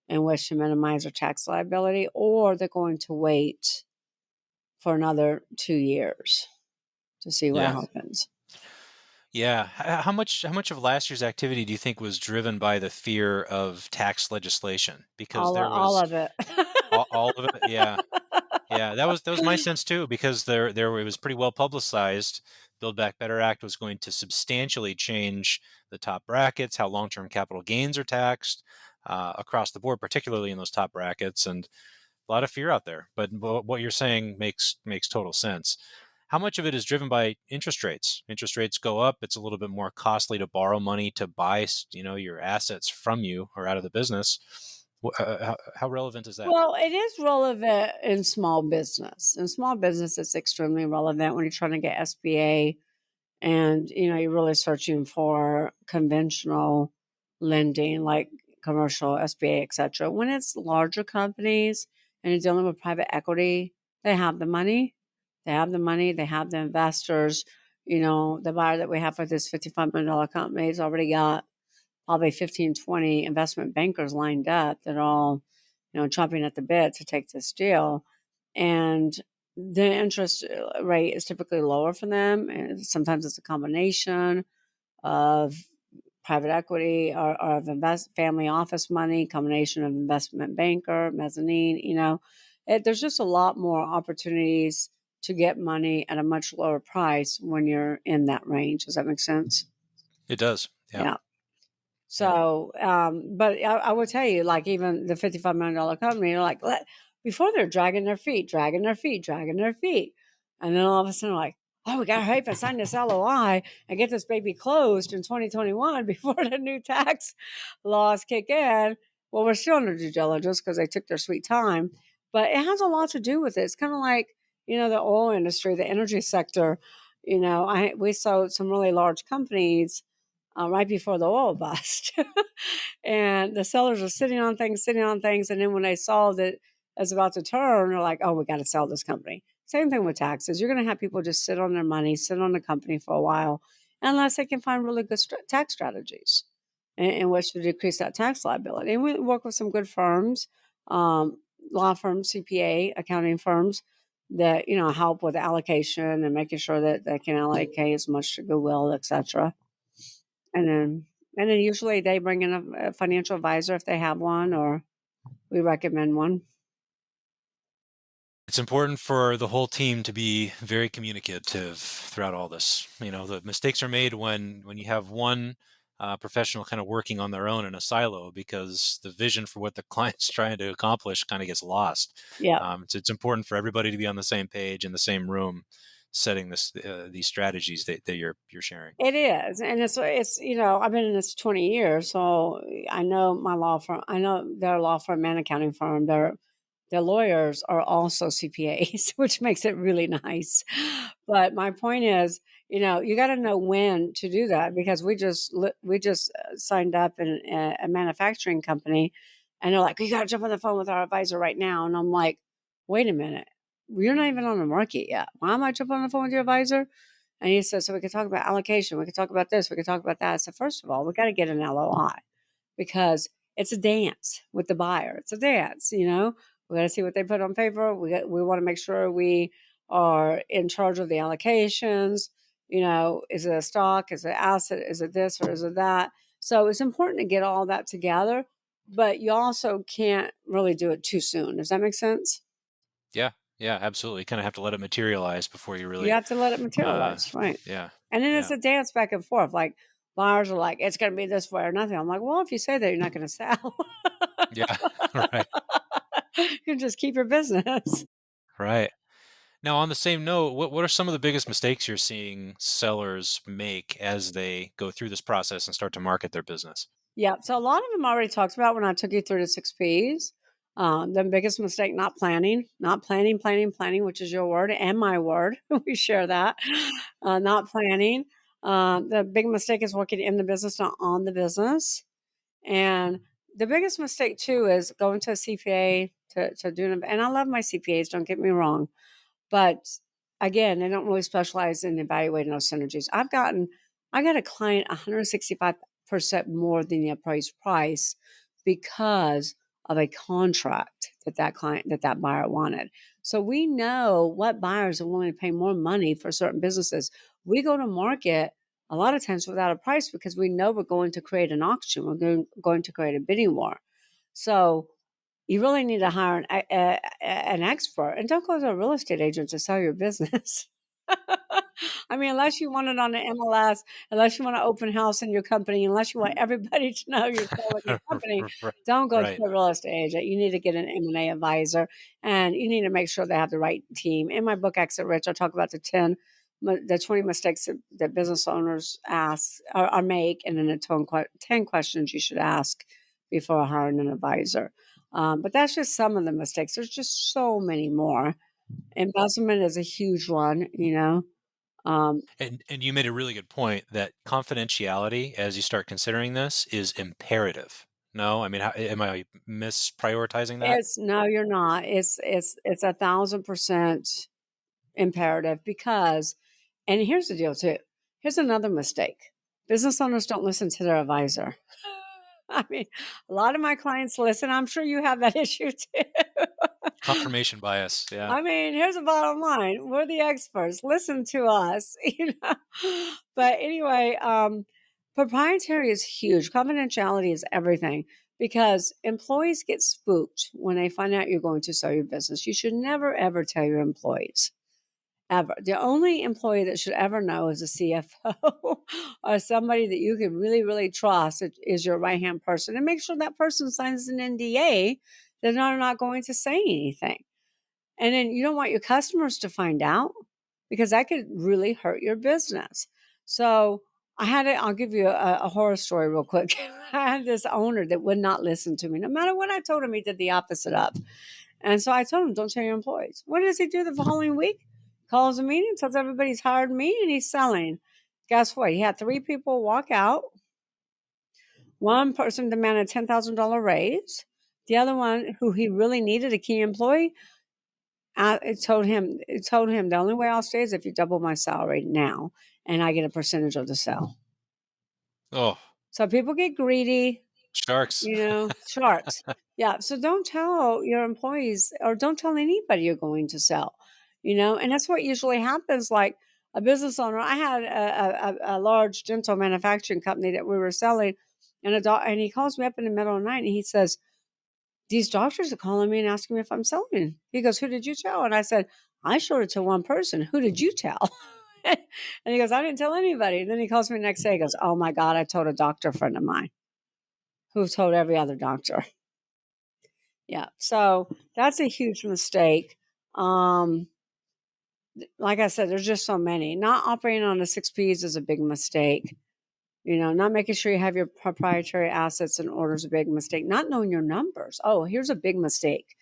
in which to minimize their tax liability, or they're going to wait for another 2 years. to see what Yeah. happens. Yeah. How much of last year's activity do you think was driven by the fear of tax legislation? Because there All was of it. all of it. Yeah. Yeah, that was my sense too, because it was pretty well publicized. Build Back Better Act was going to substantially change the top brackets, how long-term capital gains are taxed across the board, particularly in those top brackets, and a lot of fear out there. But what you're saying makes total sense. How much of it is driven by interest rates? Interest rates go up. It's a little bit more costly to borrow money to buy, your assets from you or out of the business. How relevant is that? Well, it is relevant in small business. In small business, it's extremely relevant when you're trying to get SBA and you're really searching for conventional lending like commercial SBA, etc. When it's larger companies and you're dealing with private equity, they have the money, they have the investors. The buyer that we have for this $55 million company has already got probably 15, 20 investment bankers lined up that are all chomping at the bit to take this deal. And the interest rate is typically lower for them. And sometimes it's a combination of private equity or of family office money, combination of investment banker, mezzanine. There's just a lot more opportunities to get money at a much lower price when you're in that range. Does that make sense? It does. Yeah. Yeah. Yeah. So, but I will tell you, like even the $55 million company, before they're dragging their feet, and then all of a sudden, like, oh, we got to hurry up and sign this LOI and get this baby closed in 2021 before the new tax laws kick in. Well, we're still under due diligence because they took their sweet time, but it has a lot to do with it. It's kind of like the oil industry, the energy sector. We saw some really large companies right before the oil bust. And the sellers are sitting on things. And then when they saw that it's about to turn, they're like, oh, we got to sell this company. Same thing with taxes. You're going to have people just sit on their money, sit on the company for a while, unless they can find really good tax strategies in which to decrease that tax liability. And we work with some good firms, law firms, CPA, accounting firms that, help with allocation and making sure that they can allocate as much to goodwill, et cetera. And then usually they bring in a financial advisor if they have one, or we recommend one. It's important for the whole team to be very communicative throughout all this. The mistakes are made when you have one professional kind of working on their own in a silo, because the vision for what the client's trying to accomplish kind of gets lost. Yeah. It's important for everybody to be on the same page in the same room, setting these strategies that you're sharing. It is. And it's I've been in this 20 years, so I know my law firm. I know their law firm and accounting firm. Their lawyers are also CPAs, which makes it really nice. But my point is, you got to know when to do that, because we just signed up in a manufacturing company, and they're like, "You got to jump on the phone with our advisor right now." And I'm like, "Wait a minute, you're not even on the market yet. Why am I jumping on the phone with your advisor?" And he said, "So we could talk about allocation. We could talk about this. We could talk about that." So first of all, we got to get an LOI, because it's a dance with the buyer. It's a dance, We got to see what they put on paper. We want to make sure we are in charge of the allocations. Is it a stock? Is it an asset? Is it this or is it that? So it's important to get all that together, but you also can't really do it too soon. Does that make sense? Yeah, yeah, absolutely. Kind of have to let it materialize before you You really, have to let it materialize, right? yeah, And then it's yeah, a dance back and forth. Like buyers are like, it's going to be this way or nothing. I'm like, well, if you say that, you're not going to sell. yeah. Right, You just keep your business. right. Now, on the same note, what are some of the biggest mistakes you're seeing sellers make as they go through this process and start to market their business? Yeah. So a lot of them I already talked about when I took you through the 6 Ps. The biggest mistake, not planning, which is your word and my word. We share that. Not planning. The big mistake is working in the business, not on the business. And the biggest mistake too is going to a CPA to do them. And I love my CPAs, don't get me wrong. But again, they don't really specialize in evaluating those synergies. I got a client 165% more than the appraised price because of a contract that buyer wanted. So we know what buyers are willing to pay more money for certain businesses. We go to market a lot of times without a price because we know we're going to create an auction. We're going to create a bidding war. So you really need to hire an expert, and don't go to a real estate agent to sell your business. I mean, unless you want it on the MLS, unless you want to open house in your company, unless you want everybody to know you're selling your company, don't go to Right. a real estate agent. You need to get an M&A advisor, and you need to make sure they have the right team. In my book, Exit Rich, I talk about the 20 mistakes that business owners ask or make, and then the 10 questions you should ask before hiring an advisor. But that's just some of the mistakes. There's just so many more. Embezzlement is a huge one, And you made a really good point that confidentiality, as you start considering this, is imperative. No, I mean, am I misprioritizing that? No, you're not. It's 1,000% imperative because, and here's the deal too. Here's another mistake. Business owners don't listen to their advisor. I mean, a lot of my clients listen. I'm sure you have that issue too. Confirmation bias. Yeah. I mean, here's the bottom line. We're the experts. Listen to us, But anyway, proprietary is huge. Confidentiality is everything because employees get spooked when they find out you're going to sell your business. You should never, ever tell your employees. Ever. The only employee that should ever know is a CFO or somebody that you can really, really trust is your right-hand person. And make sure that person signs an NDA that they're not going to say anything. And then you don't want your customers to find out because that could really hurt your business. So I'll give you a horror story real quick. I had this owner that would not listen to me. No matter what I told him, he did the opposite of. And so I told him, don't tell your employees. What does he do the following week? Calls a meeting, tells everybody he's hired me and he's selling. Guess what? He had 3 people walk out. One person demanded a $10,000 raise. The other one, who he really needed, a key employee, it told him the only way I'll stay is if you double my salary now and I get a percentage of the sale. Oh, So people get greedy, sharks. sharks. Yeah. So don't tell your employees or don't tell anybody you're going to sell, and that's what usually happens. Like a business owner, I had a large dental manufacturing company that we were selling, and he calls me up in the middle of the night and he says, these doctors are calling me and asking me if I'm selling. He goes, who did you tell? And I said, I showed it to one person. Who did you tell? And he goes, I didn't tell anybody. And then he calls me the next day. He goes, oh my God, I told a doctor friend of mine who told every other doctor. Yeah. So that's a huge mistake. Like I said, there's just so many. Not operating on the 6 Ps is a big mistake. Not making sure you have your proprietary assets in order is a big mistake. Not knowing your numbers. Oh, here's a big mistake.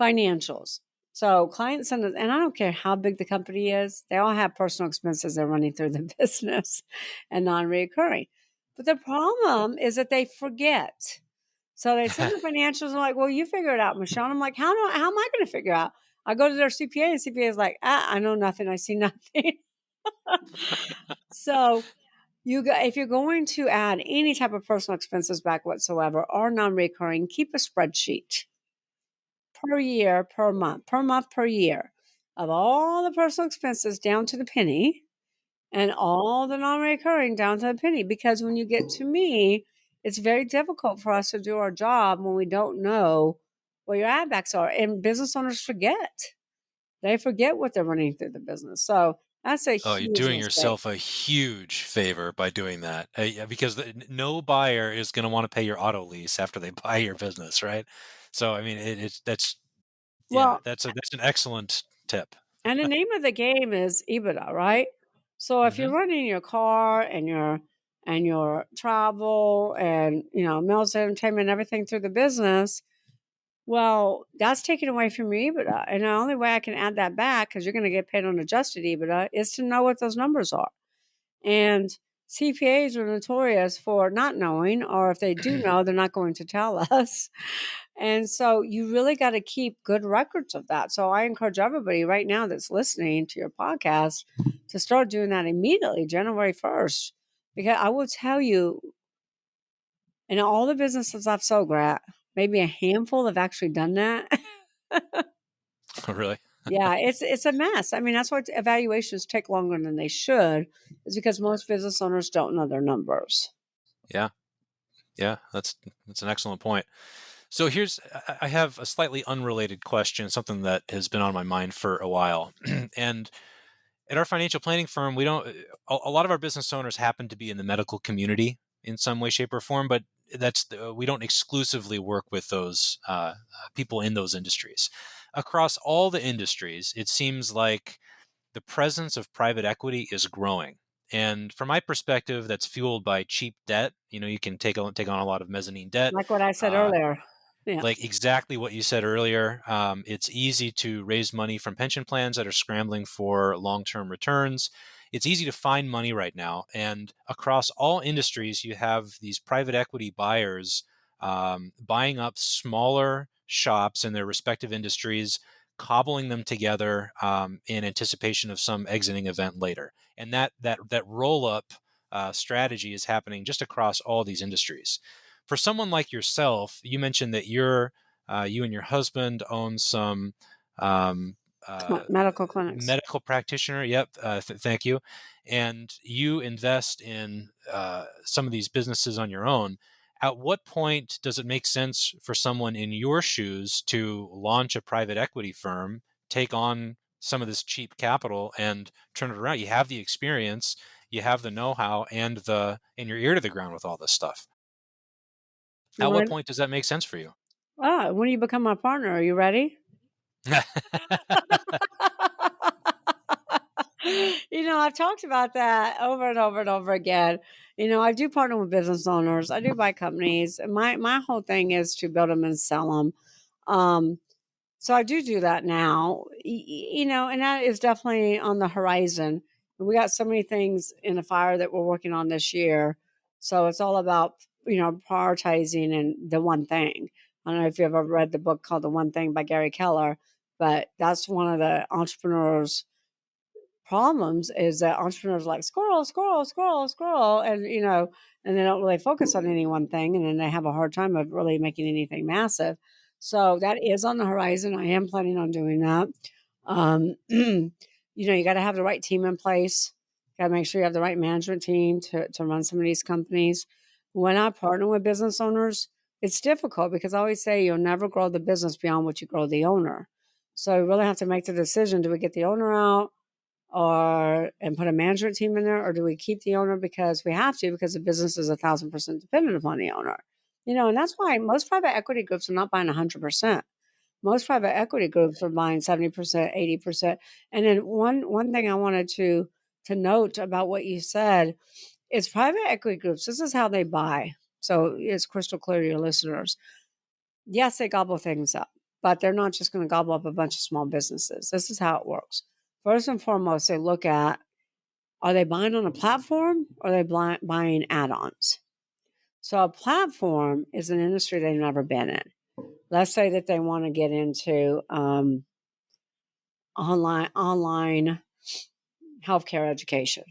Financials. So clients and I don't care how big the company is, they all have personal expenses they're running through the business and non-recurring. But the problem is that they forget. So they send the financials and like, well, you figure it out, Michelle. And I'm like, how am I going to figure out? I go to their CPA and CPA is like, I know nothing. I see nothing. So if you're going to add any type of personal expenses back whatsoever or non-recurring, keep a spreadsheet per year, per month, per year of all the personal expenses down to the penny and all the non-recurring down to the penny. Because when you get to me, it's very difficult for us to do our job when we don't know what your add backs are. And business owners forget. They forget what they're running through the business. So that's a Oh, you're huge doing mistake. yourself a huge favor by doing that. Yeah, because no buyer is going to want to pay your auto lease after they buy your business, right? So, I mean, Well, that's an excellent tip. and the name of the game is EBITDA, right? So if Hmm. you're running your car and your travel and meals, entertainment, everything through the business, well, that's taken away from your EBITDA. And the only way I can add that back, because you're going to get paid on adjusted EBITDA, is to know what those numbers are. And CPAs are notorious for not knowing, or if they do know, they're not going to tell us. And so you really got to keep good records of that. So I encourage everybody right now that's listening to your podcast to start doing that immediately, January 1st. Because I will tell you, in all the businesses I've sold, maybe a handful have actually done that. Oh, really? Yeah, it's a mess. I mean, that's why evaluations take longer than they should, is because most business owners don't know their numbers. Yeah. Yeah. That's an excellent point. So I have a slightly unrelated question, something that has been on my mind for a while. And at our financial planning firm, we don't, a lot of our business owners happen to be in the medical community in some way, shape, or form, but we don't exclusively work with those people in those industries. Across all the industries, it seems like the presence of private equity is growing. And from my perspective, that's fueled by cheap debt. You can take on a lot of mezzanine debt. Like what I said Uh, earlier. Yeah. like exactly what you said earlier. It's easy to raise money from pension plans that are scrambling for long-term returns. It's easy to find money right now. And across all industries, you have these private equity buyers buying up smaller shops in their respective industries, cobbling them together in anticipation of some exiting event later. And that roll-up strategy is happening just across all these industries. For someone like yourself, you mentioned that you and your husband own some um, Medical clinics. medical practitioner. Yep, thank you. And you invest in some of these businesses on your own. At what point does it make sense for someone in your shoes to launch a private equity firm, take on some of this cheap capital, and turn it around? You have the experience, you have the know-how, and your ear to the ground with all this stuff. You At what want point does that make sense for you? when you become my partner, are you ready? I've talked about that over and over and over again. I do partner with business owners. I do buy companies. My whole thing is to build them and sell them. So I do that now. And that is definitely on the horizon. We got so many things in the fire that we're working on this year. So it's all about prioritizing and the one thing. I don't know if you ever read the book called The One Thing by Gary Keller, but that's one of the entrepreneurs' problems is that entrepreneurs like squirrel, squirrel, squirrel, squirrel, and they don't really focus on any one thing, and then they have a hard time of really making anything massive. So that is on the horizon. I am planning on doing that. You got to have the right team in place. Got to make sure you have the right management team to run some of these companies. When I partner with business owners, it's difficult because I always say you'll never grow the business beyond what you grow the owner. So you really have to make the decision: do we get the owner out, and put a management team in there, or do we keep the owner because we have to, because the business is 1,000% dependent upon the owner? And that's why most private equity groups are not buying 100%. Most private equity groups are buying 70%, 80%. And then one thing I wanted to note about what you said is private equity groups, this is how they buy. So it's crystal clear to your listeners. Yes, they gobble things up, but they're not just going to gobble up a bunch of small businesses. This is how it works. First and foremost, they look at, are they buying on a platform, or are they buying add-ons? So a platform is an industry they've never been in. Let's say that they want to get into online healthcare education.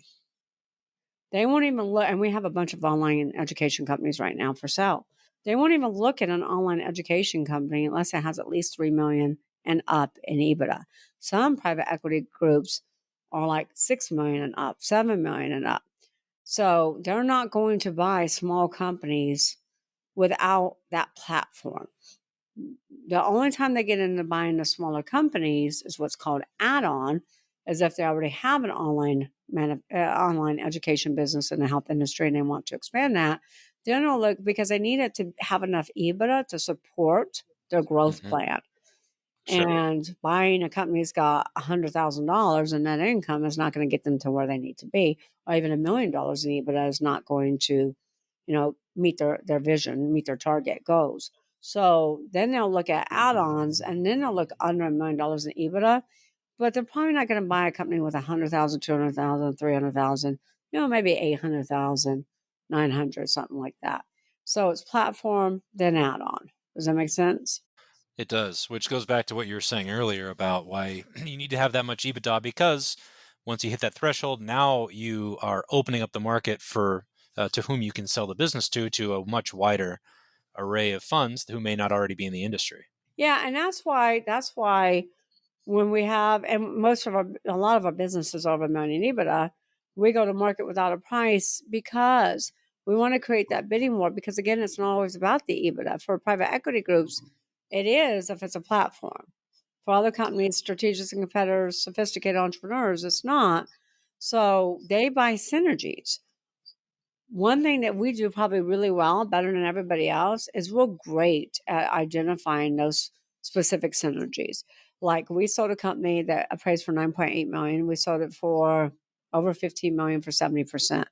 They won't even look, and we have a bunch of online education companies right now for sale. They won't even look at an online education company unless it has at least 3 million and up in EBITDA. Some private equity groups are like 6 million and up, 7 million and up. So they're not going to buy small companies without that platform. The only time they get into buying the smaller companies is what's called add-on, as if they already have an online education business in the health industry and they want to expand that. Then they'll look, because they need it to have enough EBITDA to support their growth plan. Sure. And buying a company's got $100,000 in net income is not going to get them to where they need to be, or even $1 million in EBITDA is not going to, meet their vision, meet their target goals. So then they'll look at add-ons, and then they'll look under $1 million in EBITDA, but they're probably not going to buy a company with 100,000, 200,000, 300,000, maybe 800,000, 900, something like that. So it's platform, then add-on. Does that make sense? It does, which goes back to what you were saying earlier about why you need to have that much EBITDA, because once you hit that threshold, now you are opening up the market for to whom you can sell the business to a much wider array of funds who may not already be in the industry. Yeah, and that's why when we have, and a lot of our businesses over $1 million EBITDA, we go to market without a price because we want to create that bidding war. Because again, it's not always about the EBITDA. For private equity groups, it is if it's a platform. For other companies, strategics and competitors, sophisticated entrepreneurs, it's not. So they buy synergies. One thing that we do probably really well, better than everybody else, is we're great at identifying those specific synergies. Like we sold a company that appraised for 9.8 million. We sold it for over 15 million for 70%.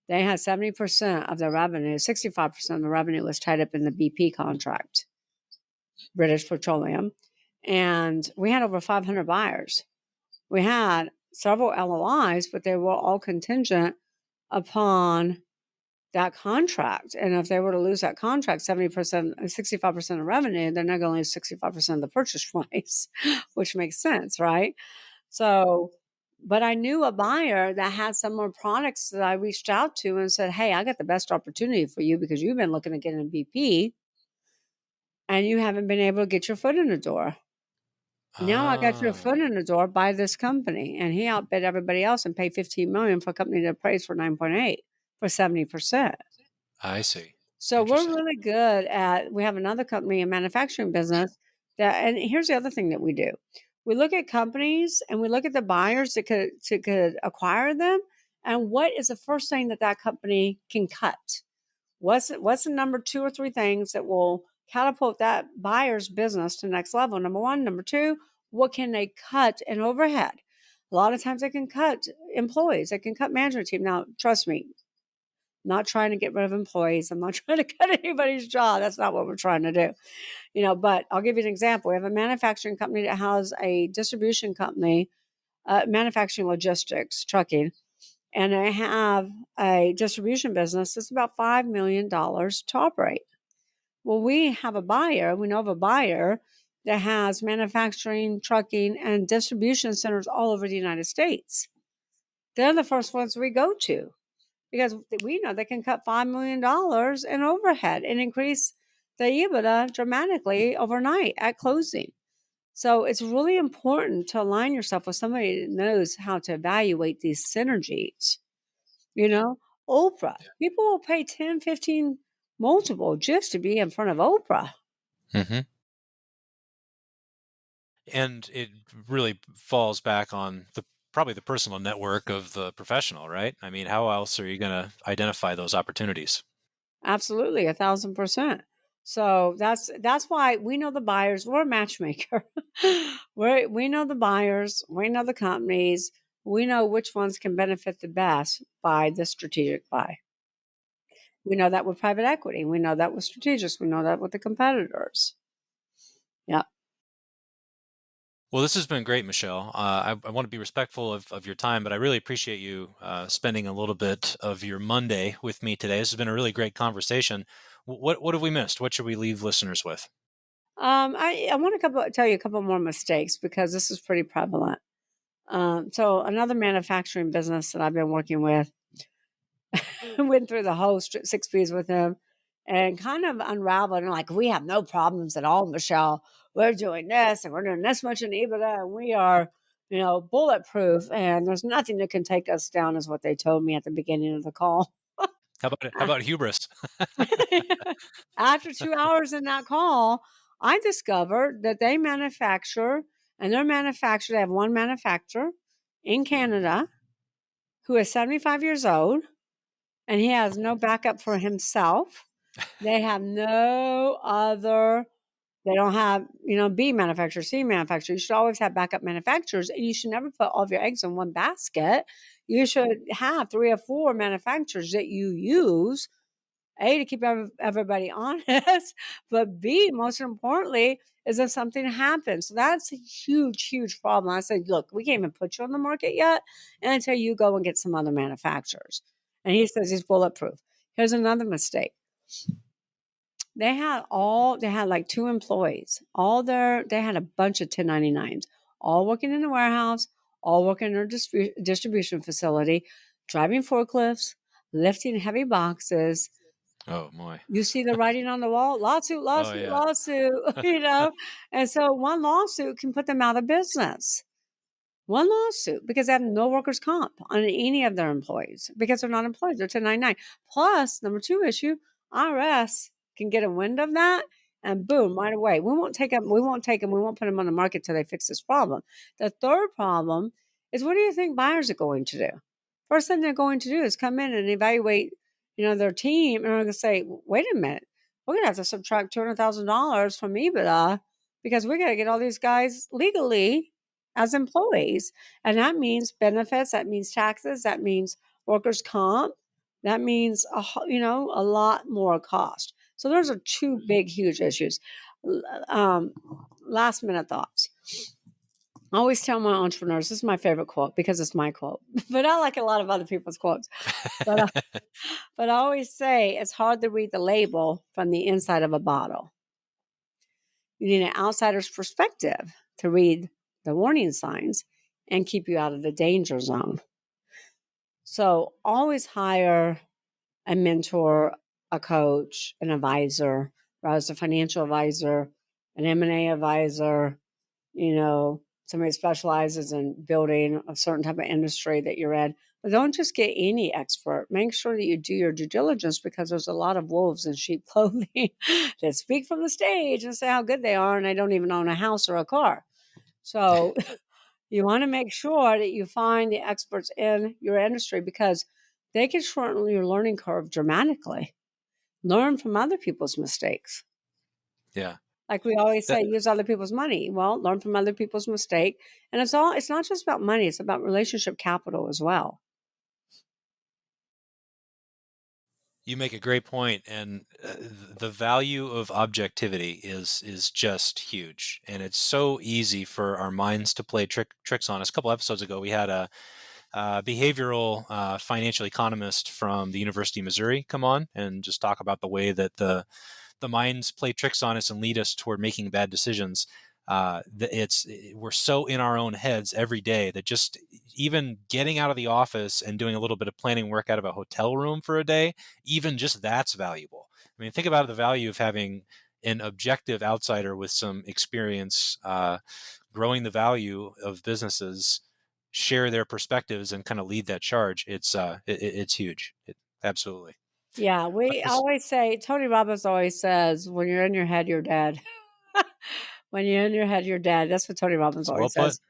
They had 70% of their revenue, 65% of the revenue was tied up in the BP contract, British Petroleum. And we had over 500 buyers. We had several LOIs, but they were all contingent upon that contract. And if they were to lose that contract, 70%, 65% of revenue, they're not going to lose 65% of the purchase price, which makes sense, right? So, but I knew a buyer that had some more products that I reached out to and said, hey, I got the best opportunity for you because you've been looking to get in BP and you haven't been able to get your foot in the door. Now I got your foot in the door by this company, and he outbid everybody else and paid $15 million for a company that appraised for 9.8 for 70%. I see. So we're Interesting. really good at, we have another company in manufacturing business that, and here's the other thing that we do. We look at companies and we look at the buyers that could acquire them. And what is the first thing that that company can cut? What's the number 2 or 3 things that will catapult that buyer's business to the next level? Number 1. Number 2, what can they cut in overhead? A lot of times they can cut employees. They can cut management team. Now, trust me, not trying to get rid of employees. I'm not trying to cut anybody's job. That's not what we're trying to do. But I'll give you an example. We have a manufacturing company that has a distribution company, manufacturing logistics, trucking, and they have a distribution business that's about $5 million to operate. Well, we have a buyer, we know of a buyer that has manufacturing, trucking, and distribution centers all over the United States. They're the first ones we go to because we know they can cut $5 million in overhead and increase the EBITDA dramatically overnight at closing. So it's really important to align yourself with somebody that knows how to evaluate these synergies. Oprah, people will pay 10, 15 multiple just to be in front of Oprah. Mm-hmm. And it really falls back on probably the personal network of the professional, right? I mean, how else are you going to identify those opportunities? Absolutely, 1,000%. So that's why we know the buyers. We're a matchmaker. We know the buyers. We know the companies. We know which ones can benefit the best by the strategic buy. We know that with private equity. We know that with strategics. We know that with the competitors. Yeah. Well, this has been great, Michelle. I want to be respectful of your time, but I really appreciate you spending a little bit of your Monday with me today. This has been a really great conversation. What have we missed? What should we leave listeners with? I want to tell you a couple more mistakes because this is pretty prevalent. So another manufacturing business that I've been working with, went through the whole 6 P's with him and kind of unraveled and like, we have no problems at all, Michelle. We're doing this and we're doing this much in EBITDA and we are, bulletproof and there's nothing that can take us down is what they told me at the beginning of the call. How about hubris? After 2 hours in that call, I discovered that they manufacture and they have one manufacturer in Canada who is 75 years old and he has no backup for himself. They have no other, they don't have, B manufacturer, C manufacturer. You should always have backup manufacturers and you should never put all of your eggs in one basket. You should have 3 or 4 manufacturers that you use, A, to keep everybody honest, but B, most importantly, is if something happens. So that's a huge, huge problem. I said, look, we can't even put you on the market yet until you go and get some other manufacturers. And he says he's bulletproof. Here's another mistake. They had like 2 employees. They had a bunch of 1099s, all working in the warehouse, all working in their distribution facility, driving forklifts, lifting heavy boxes, Oh, boy. You see the writing on the wall, lawsuit, Oh, lawsuit, yeah. lawsuit, and so one lawsuit can put them out of business. One lawsuit because they have no workers' comp on any of their employees because they're not employees. They're 1099. Plus, number two issue, IRS can get a wind of that and boom, right away. We won't take them. We won't put them on the market till they fix this problem. The third problem is, what do you think buyers are going to do? First thing they're going to do is come in and evaluate, their team, and they're going to say, wait a minute, we're going to have to subtract $200,000 from EBITDA because we got to get all these guys legally as employees. And that means benefits, that means taxes, that means workers' comp, that means, a lot more cost. So those are two big, huge issues. Last minute thoughts. I always tell my entrepreneurs, this is my favorite quote because it's my quote, but I like a lot of other people's quotes. But I always say it's hard to read the label from the inside of a bottle. You need an outsider's perspective to read the warning signs and keep you out of the danger zone. So always hire a mentor, a coach, an advisor, whether it's a financial advisor, an M&A advisor, somebody specializes in building a certain type of industry that you're in. But don't just get any expert. Make sure that you do your due diligence because there's a lot of wolves in sheep clothing that speak from the stage and say how good they are, and they don't even own a house or a car. So you want to make sure that you find the experts in your industry because they can shorten your learning curve dramatically. Learn from other people's mistakes. Yeah. Like we always say, use other people's money. Well, learn from other people's mistake. And it's not just about money. It's about relationship capital as well. You make a great point, and the value of objectivity is just huge, and it's so easy for our minds to play tricks on us. A couple episodes ago, we had a behavioral financial economist from the University of Missouri come on and just talk about the way that the minds play tricks on us and lead us toward making bad decisions. We're so in our own heads every day that just even getting out of the office and doing a little bit of planning work out of a hotel room for a day, even just that's valuable. I mean, think about the value of having an objective outsider with some experience growing the value of businesses, share their perspectives and kind of lead that charge. It's huge. Absolutely. Yeah, we always say, Tony Robbins always says, when you're in your head, you're dead. When you're in your head, you're dead. That's what Tony Robbins always says.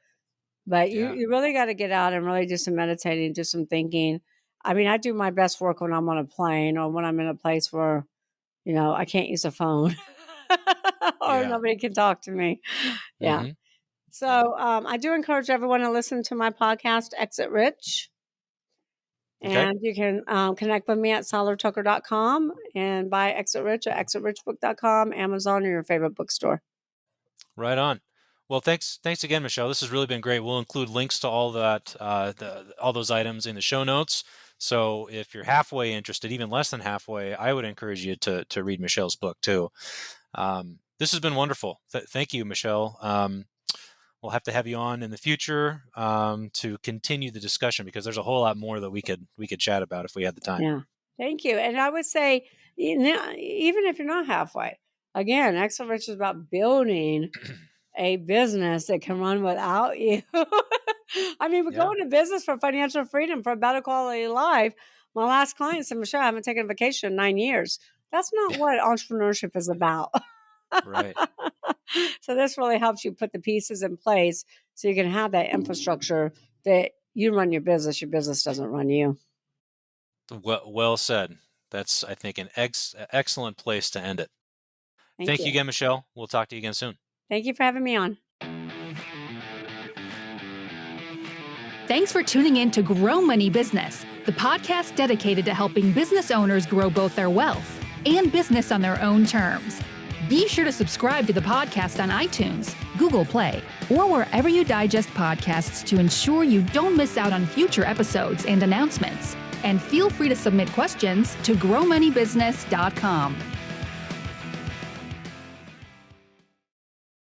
But you really got to get out and really do some meditating, do some thinking. I mean, I do my best work when I'm on a plane or when I'm in a place where, I can't use a phone or nobody can talk to me. Yeah. Mm-hmm. So I do encourage everyone to listen to my podcast, Exit Rich. And you can connect with me at SeilerTucker.com and buy Exit Rich at ExitRichBook.com, Amazon, or your favorite bookstore. Right on. Well, thanks again, Michelle. This has really been great. We'll include links to all that, all those items in the show notes. So if you're halfway interested, even less than halfway, I would encourage you to read Michelle's book too. This has been wonderful. Thank you, Michelle. We'll have to have you on in the future to continue the discussion because there's a whole lot more that we could chat about if we had the time. Yeah, thank you. And I would say, even if you're not halfway, again, Exit Rich is about building a business that can run without you. I mean, we're going to business for financial freedom, for a better quality of life. My last client said, Michelle, I haven't taken a vacation in 9 years. That's not what entrepreneurship is about. Right. So this really helps you put the pieces in place so you can have that infrastructure that you run your business doesn't run you. Well said. That's, I think, an excellent place to end it. Thank you again, Michelle. We'll talk to you again soon. Thank you for having me on. Thanks for tuning in to Grow Money Business, the podcast dedicated to helping business owners grow both their wealth and business on their own terms. Be sure to subscribe to the podcast on iTunes, Google Play, or wherever you digest podcasts to ensure you don't miss out on future episodes and announcements. And feel free to submit questions to growmoneybusiness.com.